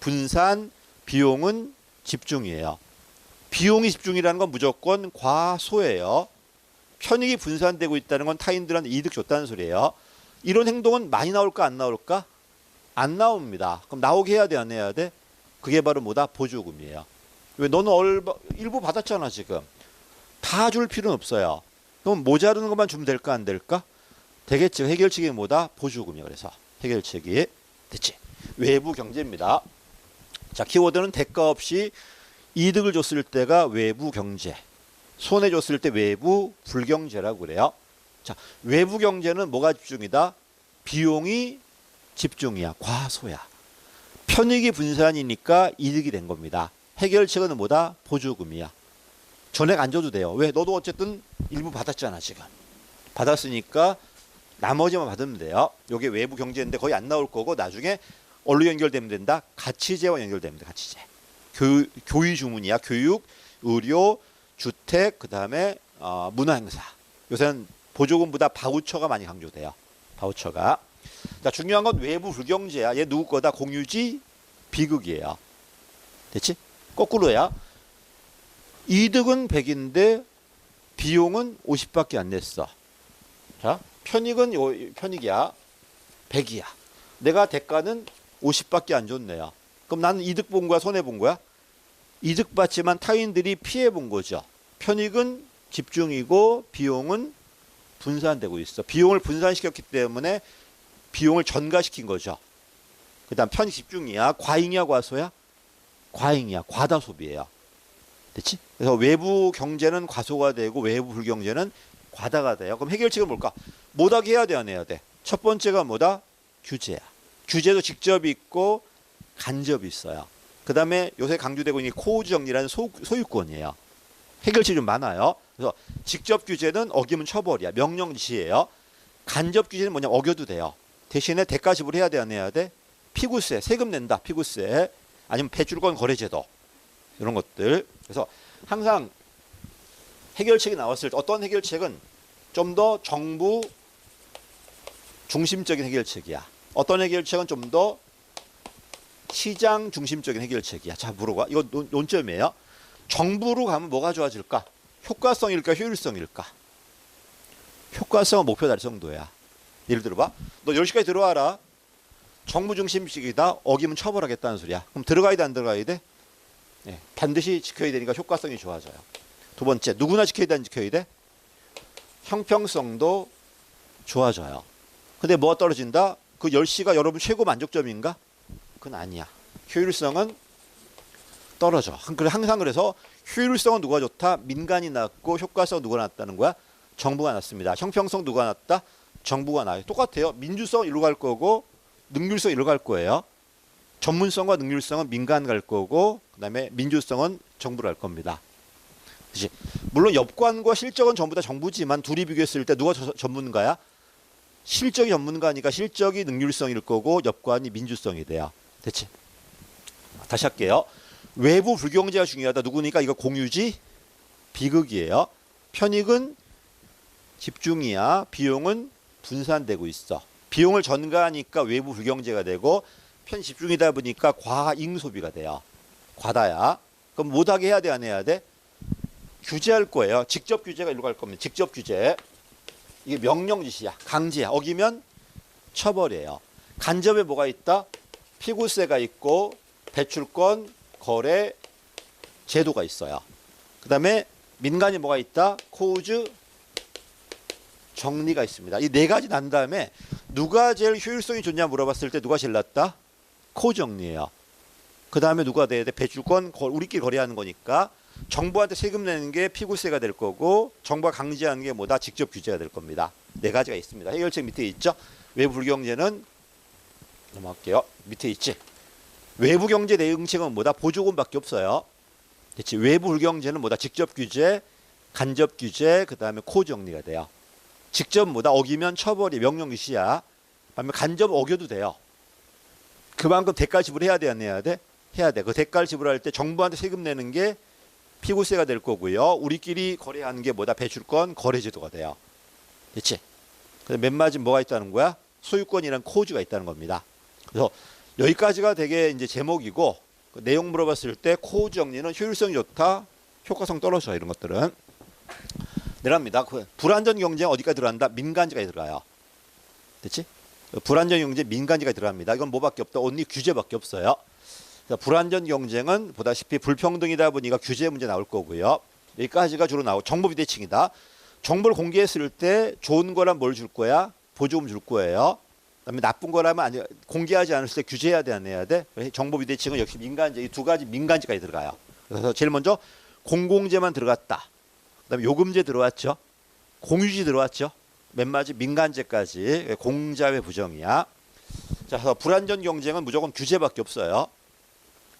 분산, 비용은 집중이에요. 비용이 집중이라는 건 무조건 과소예요. 편익이 분산되고 있다는 건 타인들한테 이득 줬다는 소리예요. 이런 행동은 많이 나올까 안 나올까? 안 나옵니다. 그럼 나오게 해야 돼, 안 해야 돼? 그게 바로 뭐다? 보조금이에요. 왜 너는 일부 받았잖아 지금. 다 줄 필요는 없어요. 그럼 모자르는 것만 주면 될까 안 될까? 되겠지. 해결책이 뭐다? 보조금이야. 그래서 해결책이 됐지. 외부 경제입니다. 자, 키워드는 대가 없이 이득을 줬을 때가 외부 경제, 손해 줬을 때 외부 불경제라고 그래요. 자, 외부 경제는 뭐가 집중이다? 비용이 집중이야. 과소야. 편익이 분산이니까 이득이 된 겁니다. 해결책은 뭐다? 보조금이야. 전액 안 줘도 돼요. 왜? 너도 어쨌든 일부 받았잖아 지금. 받았으니까 나머지만 받으면 돼요. 이게 외부 경제인데 거의 안 나올 거고 나중에 뭘로 연결되면 된다? 가치제와 연결됩니다. 가치제. 교유 주문이야. 교육, 의료, 주택, 그 다음에 문화행사. 요새는 보조금보다 바우처가 많이 강조돼요. 바우처가. 자, 중요한 건 외부 불경제야. 얘 누구 거다? 공유지, 비극이에요. 됐지? 거꾸로야. 이득은 100인데 비용은 50밖에 안 냈어. 자, 편익이야. 100이야. 내가 대가는 50밖에 안 줬네요. 그럼 나는 이득 본 거야, 손해 본 거야? 이득 받지만 타인들이 피해 본 거죠. 편익은 집중이고 비용은 분산되고 있어. 비용을 분산시켰기 때문에 비용을 전가시킨 거죠. 그다음 편익 집중이야. 과잉이야, 과소야? 과잉이야. 과다 소비예요. 됐지? 그래서 외부 경제는 과소가 되고 외부 불경제는 과다가 돼요. 그럼 해결책은 뭘까? 뭐하게 해야 돼, 안 해야 돼? 첫 번째가 뭐다? 규제야. 규제도 직접이 있고 간접이 있어요. 그 다음에 요새 강조되고 있는 코우주 정리라는 소유권이에요. 해결책이 좀 많아요. 그래서 직접 규제는 어기면 처벌이야. 명령 지시예요. 간접 규제는 뭐냐? 어겨도 돼요. 대신에 대가 지불해야 돼, 안 해야 돼? 피구세, 세금 낸다. 피구세. 아니면 배출권 거래제도. 이런 것들. 그래서 항상 해결책이 나왔을 때 어떤 해결책은 좀 더 정부 중심적인 해결책이야. 어떤 해결책은 좀 더 시장 중심적인 해결책이야. 자, 물어봐. 이거 논점이에요. 정부로 가면 뭐가 좋아질까? 효과성일까? 효율성일까? 효과성은 목표 달성도야. 예를 들어봐. 너 10시까지 들어와라. 정부 중심식이다. 어기면 처벌하겠다는 소리야. 그럼 들어가야 돼, 안 들어가야 돼? 네, 반드시 지켜야 되니까 효과성이 좋아져요. 두 번째, 누구나 지켜야 돼, 안 지켜야 돼? 형평성도 좋아져요. 근데 뭐가 떨어진다? 그 10시가 여러분 최고 만족점인가? 그건 아니야. 효율성은 떨어져. 항상 그래서 효율성은 누가 좋다? 민간이 낮고 효과성 누가 낮다는 거야? 정부가 낮습니다. 형평성 누가 낮다? 정부가 낮아요. 똑같아요. 민주성 일로 갈 거고 능률성 일로 갈 거예요. 전문성과 능률성은 민간 갈 거고 그다음에 민주성은 정부로 갈 겁니다. 그치? 물론 엽관과 실적은 전부 다 정부지만 둘이 비교했을 때 누가 전문가야? 실적이 전문가니까 실적이 능률성일 거고 엽관이 민주성이 돼요. 됐지? 다시 할게요. 외부 불경제가 중요하다. 누구니까 이거 공유지? 비극이에요. 편익은 집중이야. 비용은 분산되고 있어. 비용을 전가하니까 외부 불경제가 되고 편 집중이다 보니까 과잉 소비가 돼요. 과다야. 그럼 못하게 해야 돼, 안 해야 돼? 규제할 거예요. 직접 규제가 일로 갈 겁니다. 직접 규제. 이게 명령 지시야. 강제야. 어기면 처벌이에요. 간접에 뭐가 있다? 피고세가 있고 대출권, 거래, 제도가 있어요. 그 다음에 민간이 뭐가 있다? 코우즈, 정리가 있습니다. 이 네 가지 난 다음에 누가 제일 효율성이 좋냐 물어봤을 때 누가 제일 낫다? 코우즈 정리예요. 그 다음에 누가 돼야 돼? 배출권, 우리끼리 거래하는 거니까 정부한테 세금 내는 게 피고세가 될 거고 정부가 강제하는 게 뭐다? 직접 규제가 될 겁니다. 네 가지가 있습니다. 해결책 밑에 있죠? 외부 불경제는 넘어갈게요. 밑에 있지? 외부 경제 대응책은 뭐다? 보조금밖에 없어요. 그렇지? 외부 불경제는 뭐다? 직접 규제, 간접 규제, 그 다음에 코 정리가 돼요. 직접 뭐다? 어기면 처벌이 명령 지시야. 반면 간접 어겨도 돼요. 그만큼 대가 지불해야 돼, 안 해야 돼? 해야 돼. 그 대가를 지불할 때 정부한테 세금 내는 게 피고세가 될 거고요. 우리끼리 거래하는 게 뭐다? 배출권, 거래제도가 돼요. 그렇지? 그래서 맨 마지막 뭐가 있다는 거야? 소유권이란 코즈가 있다는 겁니다. 그래서 여기까지가 되게 이제 제목이고 그 내용 물어봤을 때 코즈 정리는 효율성이 좋다, 효과성 떨어져 이런 것들은 내려갑니다. 그 불안전 경쟁 어디까지 들어간다? 민간지까지 들어가요. 됐지? 불안전 경쟁 민간지까지 들어갑니다. 이건 뭐밖에 없다? 언니 규제밖에 없어요. 불안전 경쟁은 보다시피 불평등이다 보니까 규제 문제 나올 거고요. 여기까지가 주로 나오고 정보 비대칭이다. 정보를 공개했을 때 좋은 거란 뭘 줄 거야? 보조금 줄 거예요. 그다음에 나쁜 거라면 아니 공개하지 않았을 때 규제해야 돼, 안 해야 돼? 정보 비대칭은 역시 민간제, 이 두 가지 민간제까지 들어가요. 그래서 제일 먼저 공공재만 들어갔다. 그다음에 요금제 들어왔죠. 공유지 들어왔죠. 맨 마지막 민간제까지 공자외 부정이야. 자, 그래서 불안전 경쟁은 무조건 규제밖에 없어요.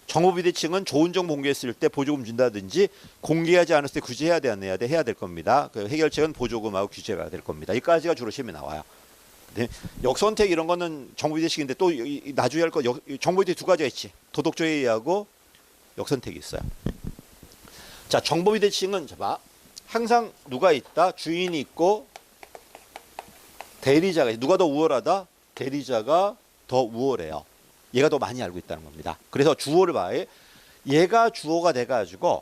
정보 비대칭은 좋은 정보 공개했을 때 보조금 준다든지 공개하지 않았을 때 규제해야 돼, 안 해야 돼? 해야 될 겁니다. 그 해결책은 보조금하고 규제가 될 겁니다. 여기까지가 주로 시험에 나와요. 네. 역선택 이런 거는 정보 비대칭인데 또 나중에 할 거 정보 비대칭 두 가지가 있지. 도덕조회의하고 역선택이 있어요. 자, 정보 비대칭은 봐. 항상 누가 있다? 주인이 있고 대리자가 누가 더 우월하다? 대리자가 더 우월해요. 얘가 더 많이 알고 있다는 겁니다. 그래서 주어를 봐요. 얘가 주어가 돼가지고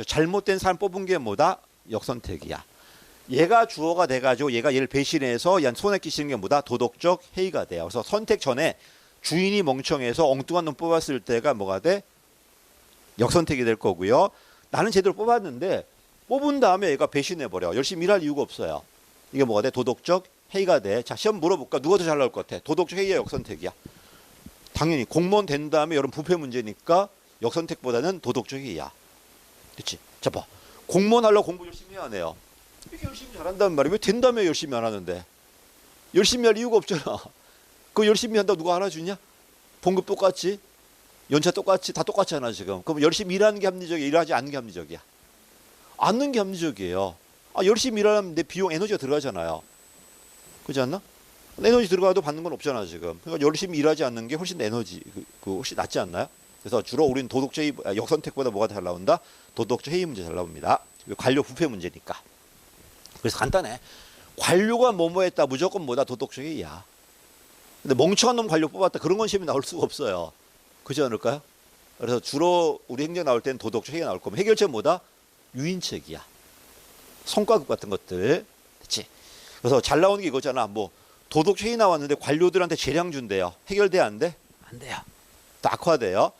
잘못된 사람 뽑은 게 뭐다? 역선택이야. 얘가 주어가 돼가지고 얘가 얘를 배신해서 얘 손에 끼치는 게 뭐다? 도덕적 해이가 돼요. 그래서 선택 전에 주인이 멍청해서 엉뚱한 놈 뽑았을 때가 뭐가 돼? 역선택이 될 거고요. 나는 제대로 뽑았는데 뽑은 다음에 얘가 배신해버려. 열심히 일할 이유가 없어요. 이게 뭐가 돼? 도덕적 해이가 돼. 자, 시험 물어볼까? 누가 더 잘 나올 것 같아? 도덕적 해이야, 역선택이야? 당연히 공무원 된 다음에 여러분 부패 문제니까 역선택보다는 도덕적 해이야. 그렇지? 자, 봐. 공무원 하려고 공부 열심히 해야 해요. 이게 열심히 잘한다는 말이 왜 된다며 열심히 안 하는데? 열심히 할 이유가 없잖아. 그거 열심히 한다고 누가 알아주냐? 봉급 똑같지? 연차 똑같이 다 똑같잖아 지금. 그럼 열심히 일하는 게 합리적이야? 일하지 않는 게 합리적이야? 않는 게 합리적이에요. 아, 열심히 일하면 내 비용 에너지가 들어가잖아요. 그렇지 않나? 에너지 들어가도 받는 건 없잖아 지금. 그러니까 열심히 일하지 않는 게 훨씬 에너지 훨씬 낫지 않나요? 그래서 주로 우리는 도덕적 해이, 역선택보다 뭐가 잘 나온다? 도덕적 해이 문제 잘 나옵니다. 관료 부패 문제니까. 그래서 간단해. 관료가 뭐뭐 했다 무조건 뭐다? 도덕적 해이야. 근데 멍청한 놈 관료 뽑았다 그런 건 시험에 나올 수가 없어요. 그렇지 않을까요? 그래서 주로 우리 행정 나올 때는 도덕적 해이가 나올 거면 해결책 뭐다? 유인책이야. 성과급 같은 것들. 그렇지? 그래서 잘 나오는 게 이거잖아. 뭐 도덕적 해이 나왔는데 관료들한테 재량 준대요. 해결돼 안 돼? 안 돼요. 또 악화돼요.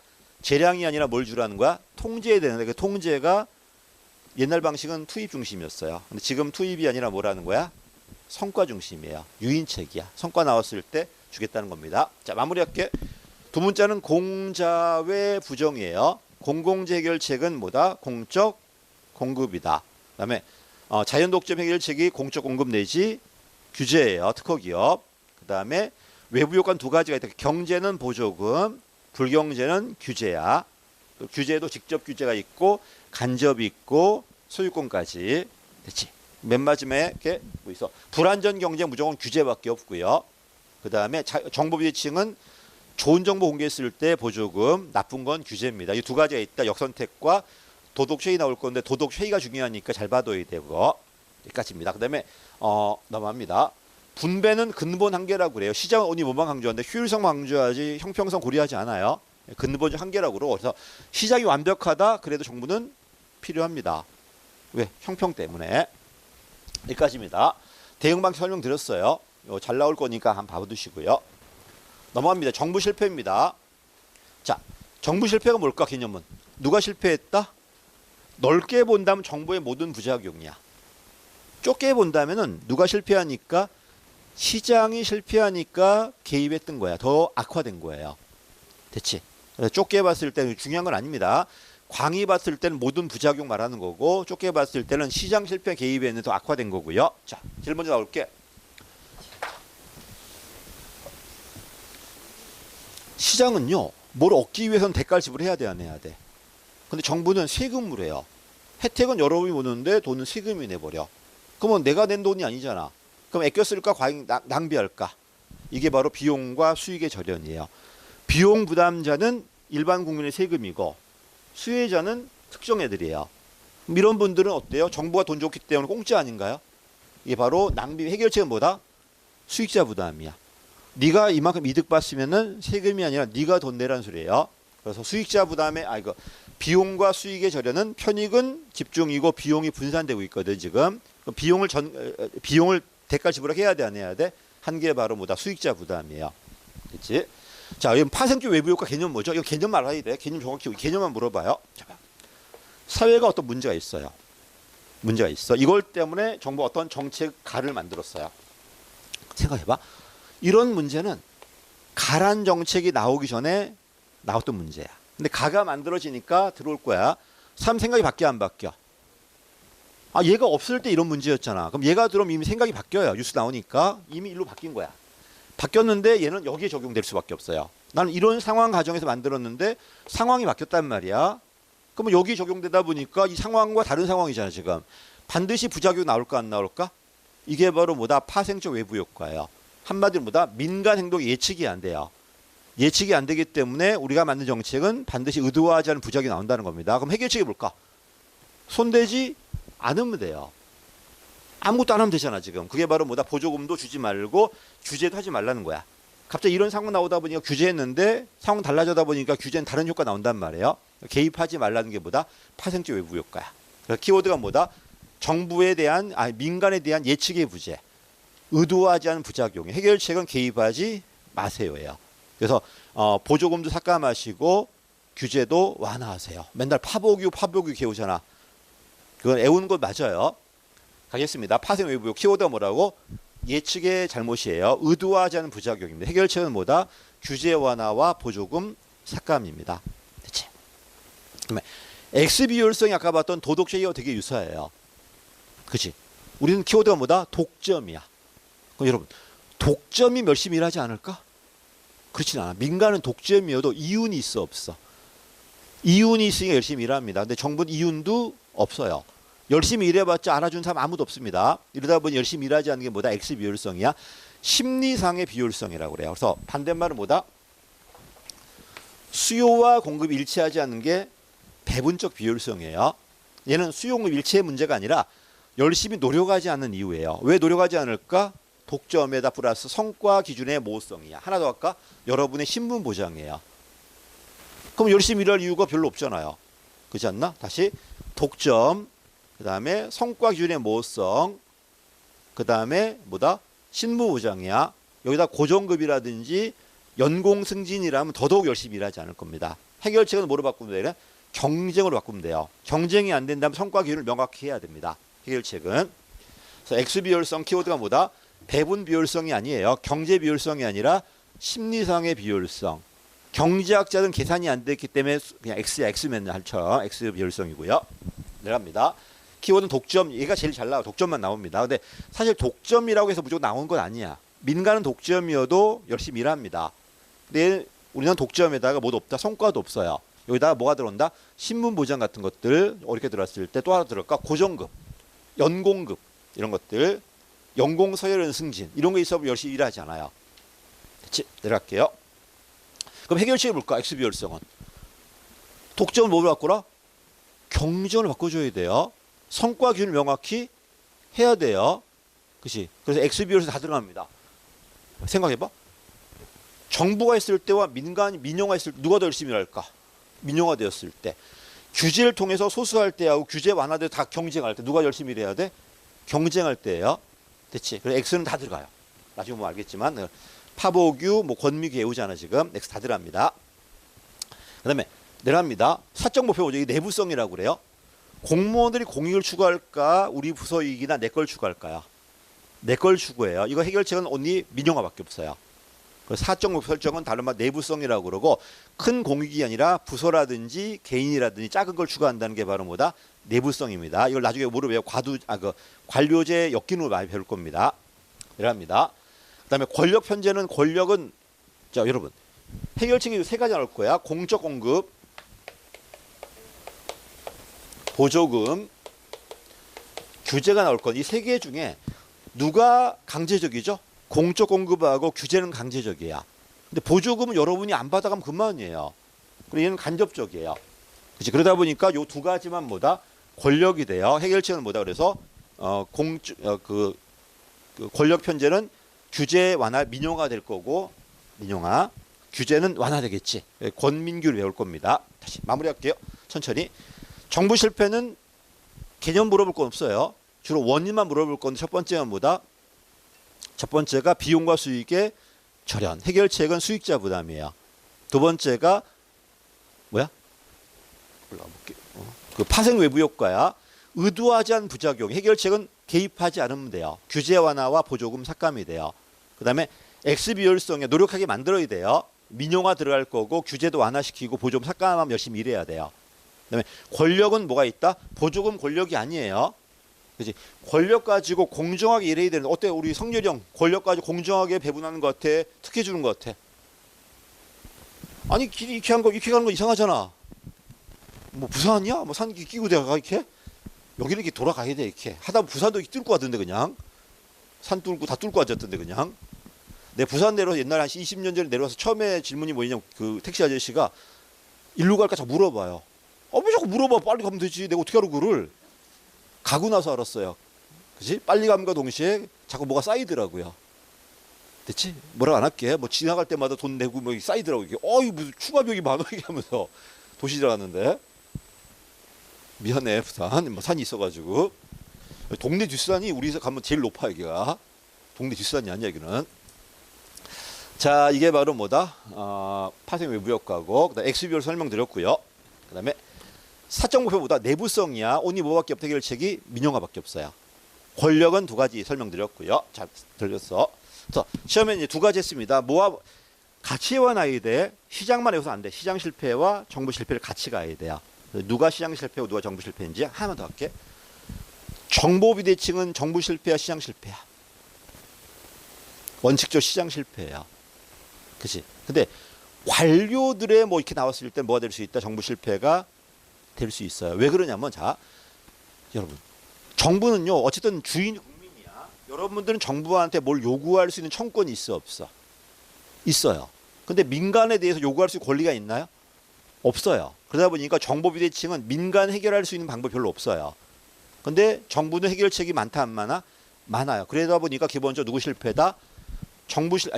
재량이 아니라 뭘 주라는 거야? 통제해야 되는데 그 통제가 옛날 방식은 투입 중심이었어요. 근데 지금 투입이 아니라 뭐라는 거야? 성과 중심이에요. 유인책이야. 성과 나왔을 때 주겠다는 겁니다. 자, 마무리할게. 두 문자는 공자외 부정이에요. 공공재 해결책은 뭐다? 공적 공급이다. 그다음에 자연 독점 해결책이 공적 공급 내지 규제예요. 특허기업. 그다음에 외부 요건 두 가지가 있다. 경제는 보조금, 불경제는 규제야. 또 규제도 직접 규제가 있고 간접이 있고 소유권까지. 됐지? 맨 마지막에 뭐 있어? 불안전 경제 무조건 규제밖에 없고요. 그다음에 정보 비대칭은 좋은 정보 공개했을 때 보조금, 나쁜 건 규제입니다. 이 두 가지가 있다. 역선택과 도덕쉐이 나올 건데 도덕쉐이가 중요하니까 잘 봐둬야 되고 여기까지입니다. 그다음에 넘어갑니다. 분배는 근본 한계라고 그래요. 시장 원리 뭐만 강조하는데 효율성 강조하지 형평성 고려하지 않아요. 근본적 한계라고 그러고 그래서 시장이 완벽하다 그래도 정부는 필요합니다. 왜? 형평 때문에. 여기까지입니다. 대응방식 설명드렸어요. 잘 나올 거니까 한번 봐두시고요. 넘어갑니다. 정부 실패입니다. 자, 정부 실패가 뭘까 개념은? 누가 실패했다? 넓게 본다면 정부의 모든 부작용이야. 좁게 본다면은 누가 실패하니까 시장이 실패하니까 개입했던 거야. 더 악화된 거예요. 됐지? 좁게 봤을 때는 중요한 건 아닙니다. 광이 봤을 때는 모든 부작용 말하는 거고 좁게 봤을 때는 시장 실패 개입에는 더 악화된 거고요. 자, 제일 먼저 나올게. 시장은요. 뭘 얻기 위해서는 대가를 지불해야 돼, 안 해야 돼. 근데 정부는 세금으로 해요. 혜택은 여러분이 보는데 돈은 세금이 내버려. 그러면 내가 낸 돈이 아니잖아. 그럼 아껴 쓸까 과잉 낭비할까? 이게 바로 비용과 수익의 절연이에요. 비용 부담자는 일반 국민의 세금이고 수혜자는 특정 애들이에요. 이런 분들은 어때요? 정부가 돈 줬기 때문에 공짜 아닌가요? 이게 바로 낭비 해결책은 뭐다? 수익자 부담이야. 네가 이만큼 이득 봤으면은 세금이 아니라 네가 돈 내라는 소리예요. 그래서 수익자 부담에 비용과 수익의 절연은 편익은 집중이고 비용이 분산되고 있거든 지금. 비용을 대가 지불하게 해야 돼 안 해야 돼? 한 개 바로 뭐다? 수익자 부담이에요. 됐지? 자, 이건 파생적 외부 효과 개념 뭐죠? 이거 개념 알아야 돼. 개념 정확히 개념만 물어봐요. 자, 사회가 어떤 문제가 있어요. 문제가 있어. 이걸 때문에 정부가 어떤 정책가를 만들었어요. 생각해봐. 이런 문제는 가란 정책이 나오기 전에 나왔던 문제야. 근데 가가 만들어지니까 들어올 거야. 사람 생각이 바뀌어 안 바뀌어? 아, 얘가 없을 때 이런 문제였잖아. 그럼 얘가 들어오면 이미 생각이 바뀌어요. 뉴스 나오니까 이미 일로 바뀐 거야. 바뀌었는데 얘는 여기에 적용될 수밖에 없어요. 나는 이런 상황 가정에서 만들었는데 상황이 바뀌었단 말이야. 그러면 여기 적용되다 보니까 이 상황과 다른 상황이잖아 지금. 반드시 부작용이 나올까 안 나올까? 이게 바로 뭐다? 파생적 외부 효과예요. 한마디로 뭐다? 민간 행동이 예측이 안 돼요. 예측이 안 되기 때문에 우리가 만든 정책은 반드시 의도하지 않은 부작용이 나온다는 겁니다. 그럼 해결책이 뭘까? 손대지 않으면 돼요. 아무것도 안 하면 되잖아 지금. 그게 바로 뭐다? 보조금도 주지 말고 규제도 하지 말라는 거야. 갑자기 이런 상황 나오다 보니까 규제했는데 상황 달라지다 보니까 규제는 다른 효과 나온단 말이에요. 개입하지 말라는 게 뭐다? 파생적 외부 효과야. 그래서 키워드가 뭐다? 정부에 대한 민간에 대한 예측의 부재. 의도하지 않은 부작용. 해결책은 개입하지 마세요예요. 그래서 보조금도 삭감하시고 규제도 완화하세요. 맨날 파보규 개우잖아. 그건 애우는 것 맞아요. 가겠습니다. 파생 외부 키워드가 뭐라고? 예측의 잘못이에요. 의도하지 않은 부작용입니다. 해결책은 뭐다? 규제 완화와 보조금 삭감입니다. 됐지? 그다음에 X 비율성이 아까 봤던 도덕쉐이와 되게 유사해요. 그치? 우리는 키워드가 뭐다? 독점이야. 그럼 여러분, 독점이 열심히 일하지 않을까? 그렇진 않아. 민간은 독점이어도 이윤이 있어 없어? 이윤이 있으니까 열심히 일합니다. 근데 정부는 이윤도 없어요. 열심히 일해봤자 알아준 사람 아무도 없습니다. 이러다 보니 열심히 일하지 않는 게 뭐다? X 비율성이야. 심리상의 비율성이라고 그래요. 그래서 반대말은 뭐다? 수요와 공급이 일치하지 않는 게 배분적 비율성이에요. 얘는 수요공급 일치의 문제가 아니라 열심히 노력하지 않는 이유예요. 왜 노력하지 않을까? 독점에다 플러스 성과 기준의 모호성이야. 하나 더 할까? 여러분의 신분 보장이에요. 그럼 열심히 일할 이유가 별로 없잖아요. 그렇지 않나? 다시 독점, 그 다음에 성과 기준의 모호성, 그 다음에 뭐다? 신분 보장이야. 여기다 고정급이라든지 연공 승진이라면 더더욱 열심히 일하지 않을 겁니다. 해결책은 뭐로 바꾸면 돼요? 경쟁으로 바꾸면 돼요. 경쟁이 안 된다면 성과 기준을 명확히 해야 됩니다. 해결책은. 그래서 X 비율성 키워드가 뭐다? 배분 비율성이 아니에요. 경제 비율성이 아니라 심리상의 비율성. 경제학자들은 계산이 안 됐기 때문에 그냥 X야. X면 할처럼 X 비율성이고요. 내려갑니다. 키워드는 독점. 얘가 제일 잘 나와. 독점만 나옵니다. 근데 사실 독점이라고 해서 무조건 나온 건 아니야. 민간은 독점이어도 열심히 일합니다. 근데 우리는 독점에다가 뭐도 없다. 성과도 없어요. 여기다가 뭐가 들어온다? 신분 보장 같은 것들 어렵게 들어왔을 때 또 하나 들어올까? 고정급, 연공급 이런 것들, 연공 서열 승진 이런 거 있어도 열심히 일하지 않아요. 그치? 내려갈게요. 그럼 해결책이 뭘까? X 비율성은 독점을 뭐로 바꾸라? 경쟁을 바꿔줘야 돼요. 성과 기준을 명확히 해야 돼요. 그치? 그래서 X 비율에서 다 들어갑니다. 생각해봐. 정부가 했을 때와 민간이 민영화했을 때 누가 더 열심히 일할까? 민영화 되었을 때. 규제를 통해서 소수할 때하고 규제 완화돼 다 경쟁할 때 누가 열심히 일해야 돼? 경쟁할 때예요. 됐지? 그래서 X는 다 들어가요. 나중에 보면 알겠지만 파보규, 뭐 권미기 외우잖아 지금. X 다 들어갑니다. 그다음에 내려갑니다. 사적 목표 보죠. 이게 내부성이라고 그래요. 공무원들이 공익을 추구할까? 우리 부서 이익이나 내 걸 추구할까요? 내 걸 추구해요. 이거 해결책은 언니 민영화밖에 없어요. 사적 목표 설정은 다른 말 내부성이라고 그러고 큰 공익이 아니라 부서라든지 개인이라든지 작은 걸 추구한다는 게 바로 뭐다? 내부성입니다. 이걸 나중에 모르면 관료제 엮이는 걸 많이 배울 겁니다. 이랍니다. 그다음에 권력 편제는 권력은 자 여러분 해결책이 세 가지 나올 거야. 공적 공급, 보조금, 규제가 나올 건 이 세 개 중에 누가 강제적이죠? 공적 공급하고 규제는 강제적이야. 근데 보조금은 여러분이 안 받아가면 그만이에요. 그리고 얘는 간접적이에요. 그렇지? 그러다 보니까 요 두 가지만 뭐다? 권력이 돼요. 해결책은 뭐다? 그래서 그 권력 편제는 규제 완화 민영화 될 거고 민영화 규제는 완화되겠지. 권민규를 배울 겁니다. 다시 마무리할게요. 천천히. 정부 실패는 개념 물어볼 건 없어요. 주로 원인만 물어볼 건데 첫 번째는 뭐다? 첫 번째가 비용과 수익의 절연. 해결책은 수익자 부담이에요. 두 번째가 뭐야? 올라볼게. 그 파생 외부 효과야. 의도하지 않은 부작용. 해결책은 개입하지 않으면 돼요. 규제 완화와 보조금 삭감이 돼요. 그다음에 X 비율성에 노력하게 만들어야 돼요. 민영화 들어갈 거고 규제도 완화시키고 보조금 삭감하면 열심히 일해야 돼요. 그다음에 권력은 뭐가 있다? 보조금 권력이 아니에요. 그렇지? 권력 가지고 공정하게 일해야 되는. 어때? 우리 성렬이 형 권력 가지고 공정하게 배분하는 것 같아? 특혜 주는 것 같아? 아니 길이 이렇게 가는 거 이상하잖아. 뭐 부산이야? 뭐 산 끼고 내가 이렇게? 여기는 이렇게 돌아가야 돼 이렇게. 하다 보면 부산도 이렇게 뚫고 왔던데 그냥. 산 뚫고 다 뚫고 왔었던데 그냥. 내 부산 내려서 옛날에 한 20년 전에 내려와서 처음에 질문이 뭐냐 그 택시 아저씨가 일로 갈까 자꾸 물어봐요. 왜 자꾸 물어봐? 빨리 가면 되지. 내가 어떻게 알아 그거를. 가고 나서 알았어요. 그치? 빨리 감과 동시에 자꾸 뭐가 쌓이더라고요. 됐지? 뭐라고 안 할게. 뭐 지나갈 때마다 돈 내고 뭐 쌓이더라고요. 이게 무슨 추가비용이 많아 이게 하면서 도시 들어갔는데 미안해 부산 뭐 산이 있어가지고 동네 뒷산이 우리에서 가면 제일 높아 여기가. 동네 뒷산이 아니야 여기는. 자 이게 바로 뭐다? 파생 외부 효과고 그다음 X비율 설명드렸고요. 그다음에 사적 목표보다 내부성이야. 온리 뭐밖에 없다. 해결책이 민영화밖에 없어요. 권력은 두 가지 설명드렸고요. 잘 들렸어. 그래서 시험에 이제 두 가지 했습니다. 뭐와 같이 해와놔야 돼. 시장만 해서 안 돼. 시장 실패와 정부 실패를 같이 가야 돼요. 누가 시장 실패고 누가 정부 실패인지 하나만 더 할게. 정보 비대칭은 정부 실패야 시장 실패야. 원칙적 시장 실패야. 그치? 근데 관료들의 뭐 이렇게 나왔을 때 뭐가 될 수 있다. 정부 실패가 될 수 있어요. 왜 그러냐면 자 여러분 정부는요 어쨌든 주인 국민이야. 여러분들은 정부한테 뭘 요구할 수 있는 청구권이 있어 없어? 있어요. 근데 민간에 대해서 요구할 수 있는 권리가 있나요? 없어요. 그러다 보니까 정보 비대칭은 민간 해결할 수 있는 방법이 별로 없어요. 근데 정부는 해결책이 많다 안 많아? 많아요. 그러다 보니까 기본적으로 누구 실패다?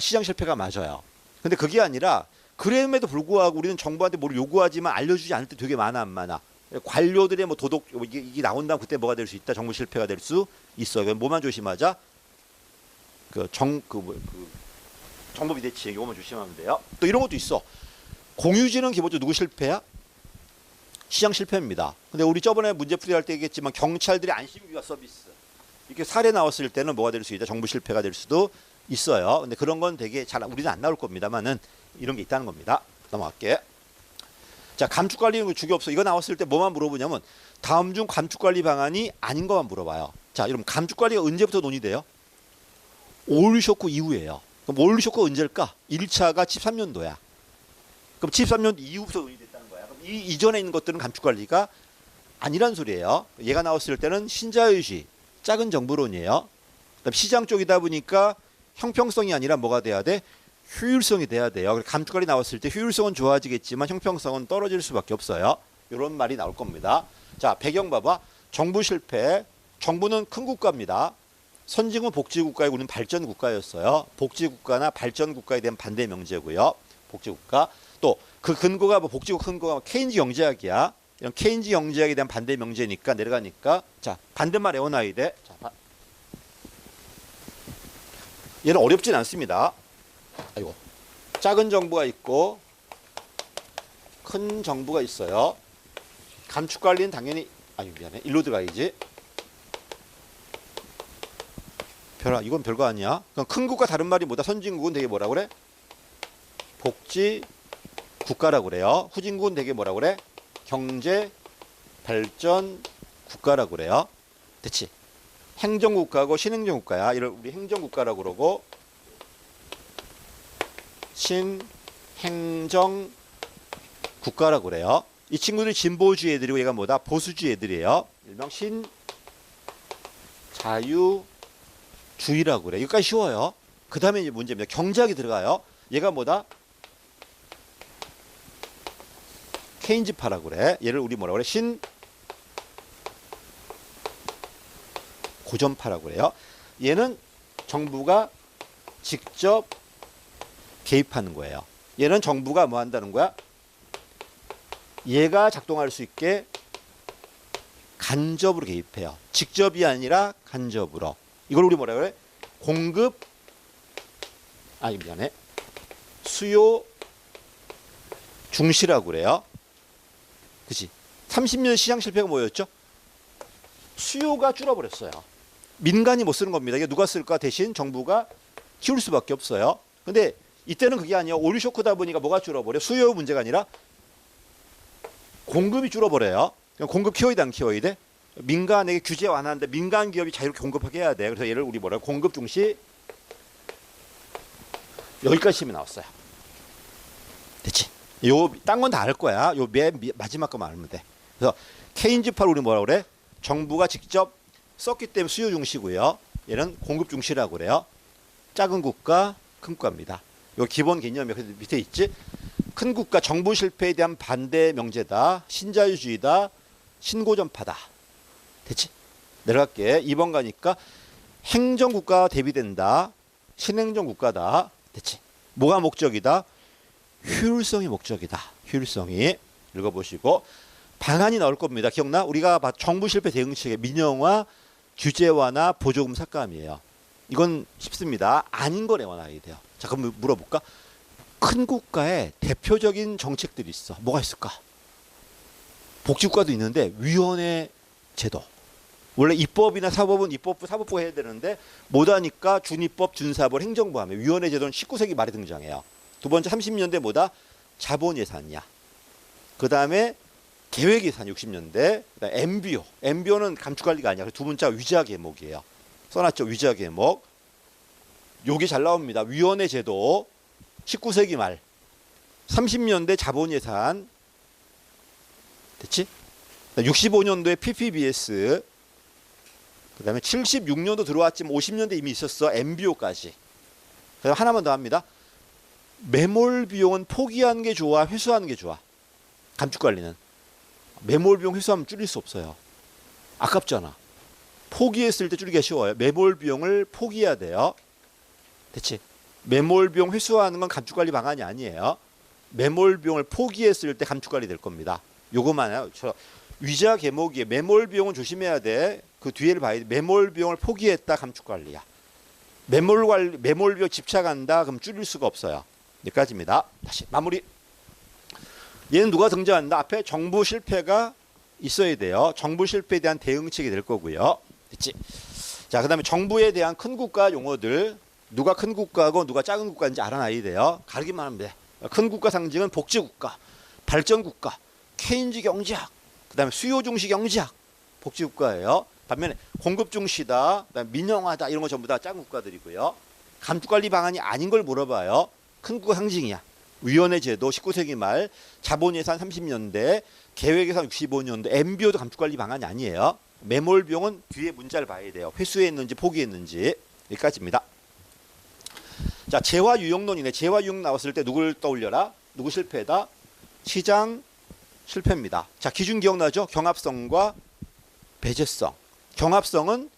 시장 실패가 맞아요. 근데 그게 아니라 그럼에도 불구하고 우리는 정부한테 뭘 요구하지만 알려주지 않을 때 되게 많아 안 많아? 관료들의 뭐 도덕 이게 나온다면 그때 뭐가 될 수 있다? 정부 실패가 될 수 있어요. 뭐만 조심하자? 정보 비대칭 이거만 조심하면 돼요. 또 이런 것도 있어. 공유지는 기본적으로 누구 실패야? 시장 실패입니다. 근데 우리 저번에 문제풀이 할 때 얘기했지만 경찰들의 안심귀가 서비스 이렇게 사례 나왔을 때는 뭐가 될 수 있다? 정부 실패가 될 수도 있어요. 근데 그런 건 되게 잘 우리는 안 나올 겁니다만은 이런 게 있다는 겁니다. 넘어갈게. 자, 감축관리는 주기 없어. 이거 나왔을 때 뭐만 물어보냐면 다음 중 감축관리 방안이 아닌 것만 물어봐요. 자, 여러분 감축관리가 언제부터 논의돼요? 오일 쇼크 이후예요. 그럼 오일 쇼크 언제일까? 1차가 73년도야. 그럼 73년 이후부터 논의됐다는 거야. 그럼 이 이전에 있는 것들은 감축관리가 아니란 소리예요. 얘가 나왔을 때는 신자유주의, 작은 정부론이에요. 그다음 시장 쪽이다 보니까 형평성이 아니라 뭐가 돼야 돼? 효율성이 돼야 돼요. 감축관리 나왔을 때 효율성은 좋아지겠지만 형평성은 떨어질 수밖에 없어요. 이런 말이 나올 겁니다. 자, 배경 봐봐. 정부 실패. 정부는 큰 국가입니다. 선진국 복지국가에 우리는 발전국가였어요. 복지국가나 발전국가에 대한 반대 명제고요. 복지국가. 또 그 근거가 뭐 복지국 근거가 케인즈 경제학이야. 이런 케인즈 경제학에 대한 반대 명제니까 내려가니까 자, 반대말 외워놔야 돼. 자, 얘는 어렵진 않습니다. 아이고. 작은 정부가 있고 큰 정부가 있어요. 감축관리는 당연히 미안해. 일로 들어가야지. 이건 별거 아니야. 그럼 큰 국가 다른 말이 뭐다? 선진국은 되게 뭐라 그래? 복지 국가라고 그래요. 후진국은 되게 뭐라 그래? 경제 발전 국가라고 그래요. 됐지? 행정국가고 신행정국가야. 이걸 우리 행정국가라고 그러고 신행정국가라고 그래요. 이 친구들이 진보주의 애들이고 얘가 뭐다? 보수주의 애들이에요. 일명 신자유주의라고 그래. 여기까지 쉬워요. 그 다음에 이제 문제입니다. 경제학이 들어가요. 얘가 뭐다? 케인즈파라고 그래. 얘를 우리 뭐라고 그래? 고전파라고 그래요. 얘는 정부가 직접 개입하는 거예요. 얘는 정부가 뭐 한다는 거야? 얘가 작동할 수 있게 간접으로 개입해요. 직접이 아니라 간접으로. 이걸 우리 뭐라 그래? 수요 중시라고 그래요. 그치? 30년 시장 실패가 뭐였죠? 수요가 줄어버렸어요. 민간이 못 쓰는 겁니다. 이게 누가 쓸까? 대신 정부가 키울 수밖에 없어요. 근데 이때는 그게 아니에요. 오일 쇼크다 보니까 뭐가 줄어버려? 수요 문제가 아니라 공급이 줄어버려요. 공급 키워야 돼, 안 키워야 돼? 민간에게 규제 완화하는데 민간 기업이 자유롭게 공급하게 해야 돼. 그래서 얘를 우리 뭐라 공급 중시. 여기까지 시험이 나왔어요. 됐지? 딴 건 다 알 거야. 맨 마지막 거만 알면 돼. 그래서 케인즈파를 우리 뭐라 그래? 정부가 직접 썼기 때문에 수요 중시고요. 얘는 공급 중시라고 그래요. 작은 국가, 큰 국가입니다. 요 기본 개념이 밑에 있지. 큰 국가 정부 실패에 대한 반대 명제다. 신자유주의다. 신고전파다. 됐지? 내려갈게. 2번 가니까 행정국가 대비된다. 신행정국가다. 됐지? 뭐가 목적이다? 효율성이 목적이다. 효율성이. 읽어보시고 방안이 나올 겁니다. 기억나? 우리가 정부 실패 대응책의 민영화, 규제 완화, 보조금 삭감이에요. 이건 쉽습니다. 아닌 거 내와놔야 돼요. 자, 그럼 물어볼까? 큰 국가에 대표적인 정책들이 있어. 뭐가 있을까? 복지국가도 있는데 위원회 제도. 원래 입법이나 사법은 입법부, 사법부가 해야 되는데 못하니까 준입법, 준사법, 행정부 하면 위원회 제도는 19세기 말에 등장해요. 두 번째 30년대 뭐다? 자본예산이야. 그 다음에 계획예산 60년대. 그다음에 MBO. MBO는 감축관리가 아니야. 두 문자 위자계목이에요. 써놨죠. 위자계목. 요게 잘 나옵니다. 위원회 제도 19세기 말 30년대 자본예산. 됐지? 65년도에 PPBS. 그 다음에 76년도 들어왔지만 50년대 이미 있었어. MBO까지. 그다음 하나만 더 합니다. 매몰 비용은 포기하는 게 좋아, 회수하는 게 좋아? 감축관리는. 매몰 비용 회수하면 줄일 수 없어요. 아깝잖아. 포기했을 때 줄이기가 쉬워요. 매몰 비용을 포기해야 돼요. 됐지? 매몰 비용 회수하는 건 감축관리 방안이 아니에요. 매몰 비용을 포기했을 때 감축관리 될 겁니다. 요거만요. 위자 계목이에 매몰 비용은 조심해야 돼. 그 뒤에를 봐야 돼. 매몰 비용을 포기했다 감축관리야. 매몰 비용 집착한다 그럼 줄일 수가 없어요. 여기까지입니다. 다시 마무리. 얘는 누가 등장한다? 앞에 정부 실패가 있어야 돼요. 정부 실패에 대한 대응책이 될 거고요. 됐지? 자, 그 다음에 정부에 대한 큰 국가 용어들. 누가 큰 국가고 누가 작은 국가인지 알아놔야 돼요. 가르기만 하면 돼. 큰 국가 상징은 복지국가, 발전국가, 케인즈 경제학, 그다음에 수요 중시 경제학, 복지국가예요. 반면에 공급 중시다, 그다음에 민영화다 이런 거 전부 다 작은 국가들이고요. 감축관리 방안이 아닌 걸 물어봐요. 큰 국가 상징이야. 위원회 제도 19세기 말, 자본예산 30년대, 계획예산 65년대, MBO도 감축관리 방안이 아니에요. 매몰 비용은 뒤에 문자를 봐야 돼요. 회수했는지 포기했는지. 여기까지입니다. 자, 재화 유용론이네. 재화 유용 나왔을 때 누굴 떠올려라? 누구 실패다? 시장 실패입니다. 자, 기준 기억나죠? 경합성과 배제성. 경합성은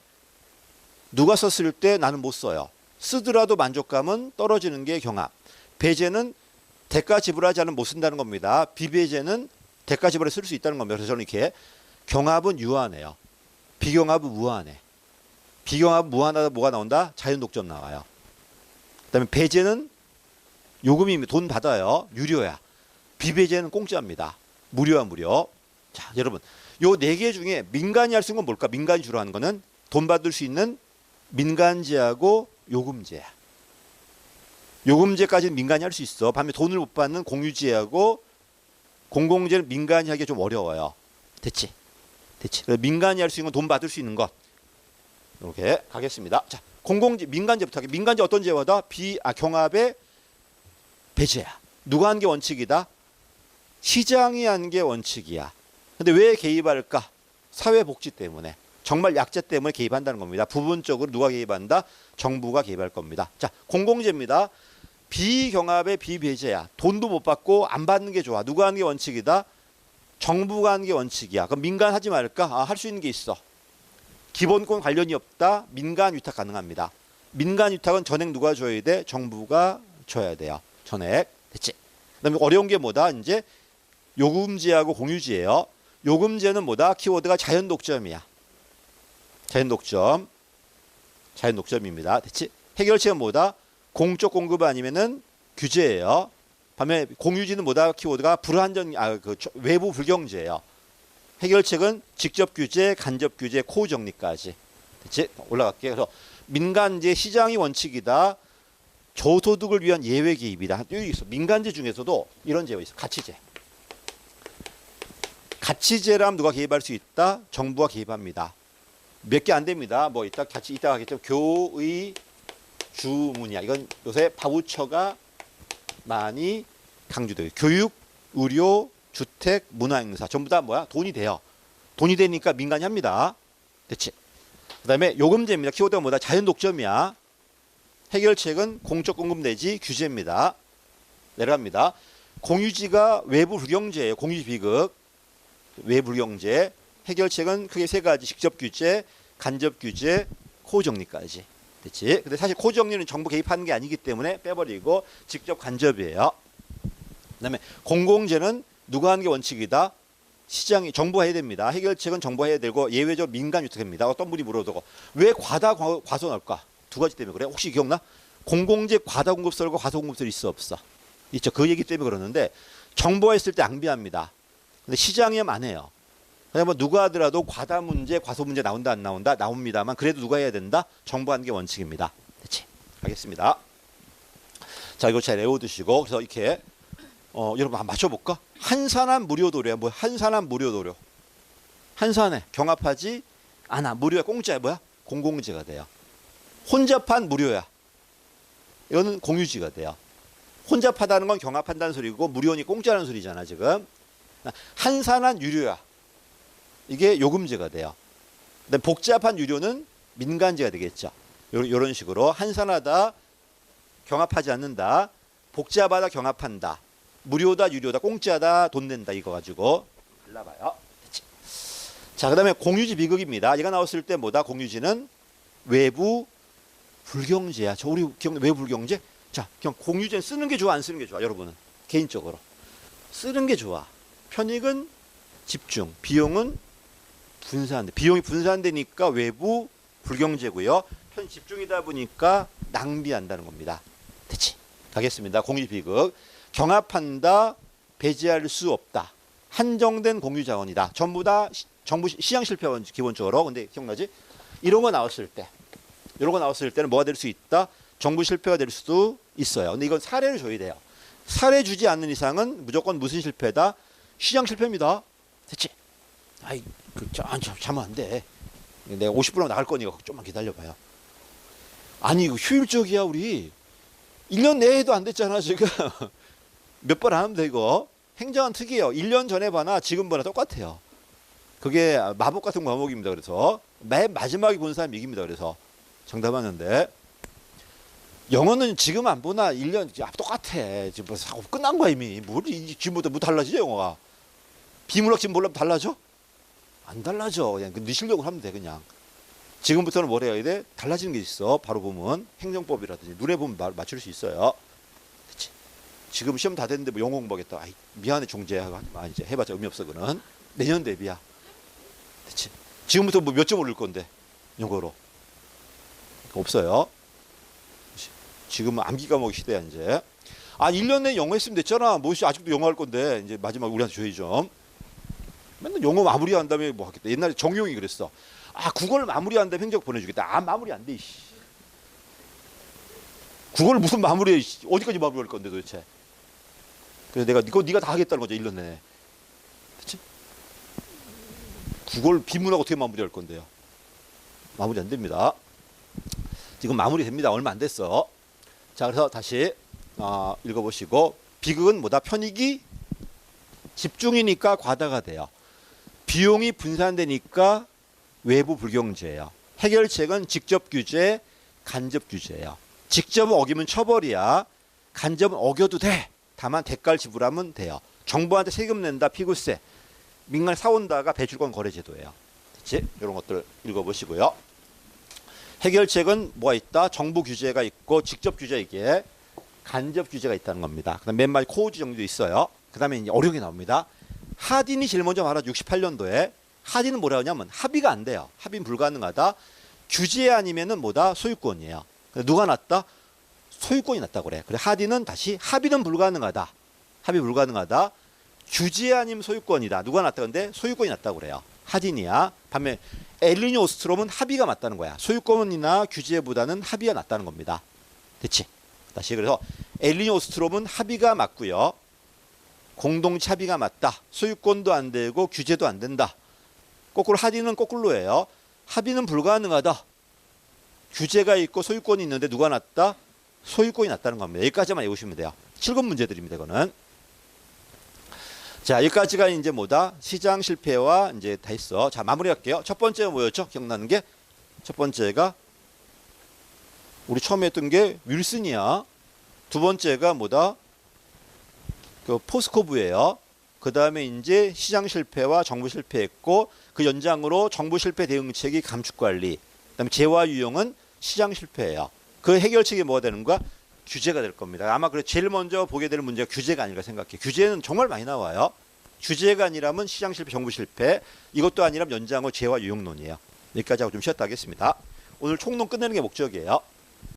누가 썼을 때 나는 못 써요. 쓰더라도 만족감은 떨어지는 게 경합. 배제는 대가 지불하지 않으면 못 쓴다는 겁니다. 비배제는 대가 지불에 쓸 수 있다는 겁니다. 그래서 저는 이렇게 경합은 유한해요. 비경합은 무한해. 비경합은 무한하다 뭐가 나온다? 자연 독점 나와요. 그다음에 배제는 요금이 돈 받아요. 유료야. 비배제는 공짜입니다. 무료야 무료. 자, 여러분 요 네 개 중에 민간이 할 수 있는 건 뭘까? 민간이 주로 하는 거는 돈 받을 수 있는 민간제하고 요금제야. 요금제까지는 민간이 할 수 있어. 반면 돈을 못 받는 공유제하고 공공제는 민간이 하기 좀 어려워요. 됐지? 됐지? 민간이 할 수 있는 건 돈 받을 수 있는 것. 이렇게 가겠습니다. 자, 공공제, 민간제부터 하게. 민간제 어떤 제와다? 경합의 배제야. 누가 한 게 원칙이다? 시장이 한 게 원칙이야. 근데 왜 개입할까? 사회복지 때문에. 정말 약자 때문에 개입한다는 겁니다. 부분적으로 누가 개입한다? 정부가 개입할 겁니다. 자, 공공제입니다. 비경합의 비배제야. 돈도 못 받고 안 받는 게 좋아. 누가 하는 게 원칙이다? 정부가 하는 게 원칙이야. 그럼 민간 하지 말까? 할 수 있는 게 있어. 기본권 관련이 없다. 민간 위탁 가능합니다. 민간 위탁은 전액 누가 줘야 돼? 정부가 줘야 돼요. 전액. 됐지? 그다음에 어려운 게 뭐다? 이제 요금제하고 공유제예요. 요금제는 뭐다? 키워드가 자연 독점이야. 자연 독점. 자연 독점입니다. 됐지? 해결책은 뭐다? 공적 공급 아니면은 규제예요. 반면에 공유지는 뭐다? 키워드가 불안전, 외부 불경제예요. 해결책은 직접 규제, 간접 규제, 코어 정리까지. 됐지? 올라갈게요. 그래서 민간제 시장이 원칙이다. 저소득을 위한 예외 개입이다. 여기 있어. 민간제 중에서도 이런 제가 있어. 가치제. 가치제라면 누가 개입할 수 있다? 정부가 개입합니다. 몇 개 안 됩니다. 뭐 이따 같이 이따 하겠죠. 교의 주문이야. 이건 요새 바우처가 많이 강조돼요. 교육, 의료, 주택, 문화행사 전부 다 뭐야? 돈이 돼요. 돈이 되니까 민간이 합니다. 됐지? 그다음에 요금제입니다. 키워드가 뭐다? 자연 독점이야. 해결책은 공적 공급 내지 규제입니다. 내려갑니다. 공유지가 외부 불경제예요. 공유지 비극. 외부 불경제. 해결책은 크게 세 가지. 직접 규제, 간접 규제, 코어 정리까지. 됐지? 근데 사실 코어 정리는 정부 개입하는 게 아니기 때문에 빼버리고 직접 간접이에요. 그다음에 공공재는 누가 하는 게 원칙이다? 시장이 정부가 해야 됩니다. 해결책은 정부가 해야 되고 예외적으로 민간 유탁입니다. 어떤 분이 물어도 왜 과소 나올까? 두 가지 때문에 그래. 혹시 기억나? 공공재 과다 공급설과 과소 공급설이 있어 없어? 있죠. 그 얘기 때문에 그러는데 정부가 했을 때 낭비합니다. 근데 시장이 하면 안 해요. 그냥 뭐 누가 하더라도 과다 문제, 과소 문제 나온다 안 나온다? 나옵니다만 그래도 누가 해야 된다? 정부가 하는 게 원칙입니다. 됐지? 알겠습니다. 자, 이거 잘 외워두시고 그래서 이렇게 여러분 한번 맞춰볼까? 한산한 무료도료야. 뭐야? 한산한 무료도료. 한산해. 경합하지 않아. 무료야. 공짜야. 뭐야? 공공재가 돼요. 혼잡한 무료야. 이거는 공유지가 돼요. 혼잡하다는 건 경합한다는 소리고 무료니 공짜라는 소리잖아 지금. 한산한 유료야. 이게 요금제가 돼요. 근데 복잡한 유료는 민간제가 되겠죠. 이런 식으로 한산하다, 경합하지 않는다, 복잡하다, 경합한다, 무료다, 유료다, 공짜다, 돈 낸다 이거 가지고 골라봐요. 됐지? 자, 그다음에 공유지 비극입니다. 얘가 나왔을 때 뭐다? 공유지는 외부 불경제야. 저 우리 기억나 외부 불경제? 자, 그냥 공유제는 쓰는 게 좋아, 안 쓰는 게 좋아? 여러분은 개인적으로 쓰는 게 좋아. 편익은 집중, 비용은 분산돼. 비용이 분산되니까 외부 불경제고요. 편 집중이다 보니까 낭비한다는 겁니다. 됐지? 가겠습니다. 공유지 비극. 경합한다, 배제할 수 없다. 한정된 공유 자원이다. 전부 다 정부 시장 실패 기본적으로. 근데 기억나지? 이런 거 나왔을 때, 이런 거 나왔을 때는 뭐가 될 수 있다? 정부 실패가 될 수도 있어요. 근데 이건 사례를 줘야 돼요. 사례 주지 않는 이상은 무조건 무슨 실패다? 시장 실패입니다. 됐지? 아이, 자면 안 돼. 내가 50%로 나갈 거니까 좀만 기다려봐요. 아니, 이거 효율적이야, 우리. 1년 내에도 안 됐잖아, 지금. 몇 번 안 하면 돼, 이거. 행정은 특이해요. 1년 전에 봐나 지금 봐나 똑같아요. 그게 마법 같은 과목입니다. 그래서 맨 마지막에 본 사람이 이깁니다. 그래서 정답하는데 영어는 지금 안 보나 1년 똑같아. 지금 벌써 끝난 거야 이미. 지금부터 뭐 달라지죠 영어가? 비문학 지금 몰라면 달라져? 안 달라져. 그냥 네 실력을 하면 돼 그냥. 지금부터는 뭘 해야 돼? 달라지는 게 있어. 바로 보면 행정법이라든지 눈에 보면 맞출 수 있어요. 그치? 지금 시험 다 됐는데 뭐 영어 공부하겠다. 아이, 미안해 종재야. 이제 해봤자 의미 없어 그는. 내년 대비야. 그치? 지금부터 뭐 몇 점 올릴 건데 영어로. 없어요. 그치? 지금은 암기 과목 시대야 이제. 아 1년 내에 영어 했으면 됐잖아. 뭐 아직도 영어 할 건데 이제 마지막 우리한테 줘야지 좀. 맨날 영어 마무리한 다음에 뭐 하겠다. 옛날에 정용이 그랬어. 아 국어를 마무리한 다음에 행적 보내주겠다. 아 마무리 안 돼. 이씨. 국어를 무슨 마무리해. 어디까지 마무리할 건데 도대체. 그래서 내가 네가 다 하겠다는 거죠 1년 내에. 그치? 국어를 비문하고 어떻게 마무리할 건데요. 마무리 안 됩니다. 지금 마무리 됩니다. 얼마 안 됐어. 자 그래서 다시 읽어보시고 비극은 뭐다? 편익이 집중이니까 과다가 돼요. 비용이 분산되니까 외부 불경제예요. 해결책은 직접 규제, 간접 규제예요. 직접은 어기면 처벌이야. 간접은 어겨도 돼. 다만 대가를 지불하면 돼요. 정부한테 세금 낸다 피구세. 민간 사온다가 배출권 거래 제도예요. 그치? 이런 것들 읽어보시고요. 해결책은 뭐가 있다? 정부 규제가 있고 직접 규제 이게 간접 규제가 있다는 겁니다. 그다음 맨 마지 코우지 정도 있어요. 그다음에 이제 어려운 게 나옵니다. 하딘이 제일 먼저 말하죠. 68년도에 하딘은 뭐라 하냐면 합의가 안 돼요. 합의는 불가능하다. 규제 아니면은 뭐다? 소유권이에요. 누가 낫다? 소유권이 낫다고 그래. 그래 하딘은 다시 합의는 불가능하다. 합의 불가능하다. 규제 아니면 소유권이다. 누가 낫다 근데 소유권이 낫다고 그래요. 하딘이야. 반면 엘리니 오스트롬은 합의가 맞다는 거야. 소유권이나 규제보다는 합의가 낫다는 겁니다. 됐지? 다시 그래서 엘리니 오스트롬은 합의가 맞고요. 공동체 합의가 맞다. 소유권도 안 되고 규제도 안 된다. 거꾸로 하딘은 거꾸로예요. 합의는 불가능하다. 규제가 있고 소유권이 있는데 누가 낫다? 소유권이 낫다는 겁니다. 여기까지만 외우시면 돼요. 7급 문제들입니다. 이거는. 자, 여기까지가 이제 뭐다? 시장 실패와 이제 다 했어. 자, 마무리할게요. 첫 번째가 뭐였죠? 기억나는 게? 첫 번째가 우리 처음에 했던 게 윌슨이야. 두 번째가 뭐다? 그 포스코브예요. 그 다음에 이제 시장 실패와 정부 실패했고 그 연장으로 정부 실패 대응책이 감축관리. 그다음에 재화 유용은 시장 실패예요. 그 해결책이 뭐가 되는 거야? 규제가 될 겁니다. 아마 그래 제일 먼저 보게 되는 문제가 규제가 아닐까 생각해. 규제는 정말 많이 나와요. 규제가 아니라면 시장 실패, 정부 실패. 이것도 아니라면 연장으로 재화 유용론이에요. 여기까지 하고 좀 쉬었다 하겠습니다. 오늘 총론 끝내는 게 목적이에요.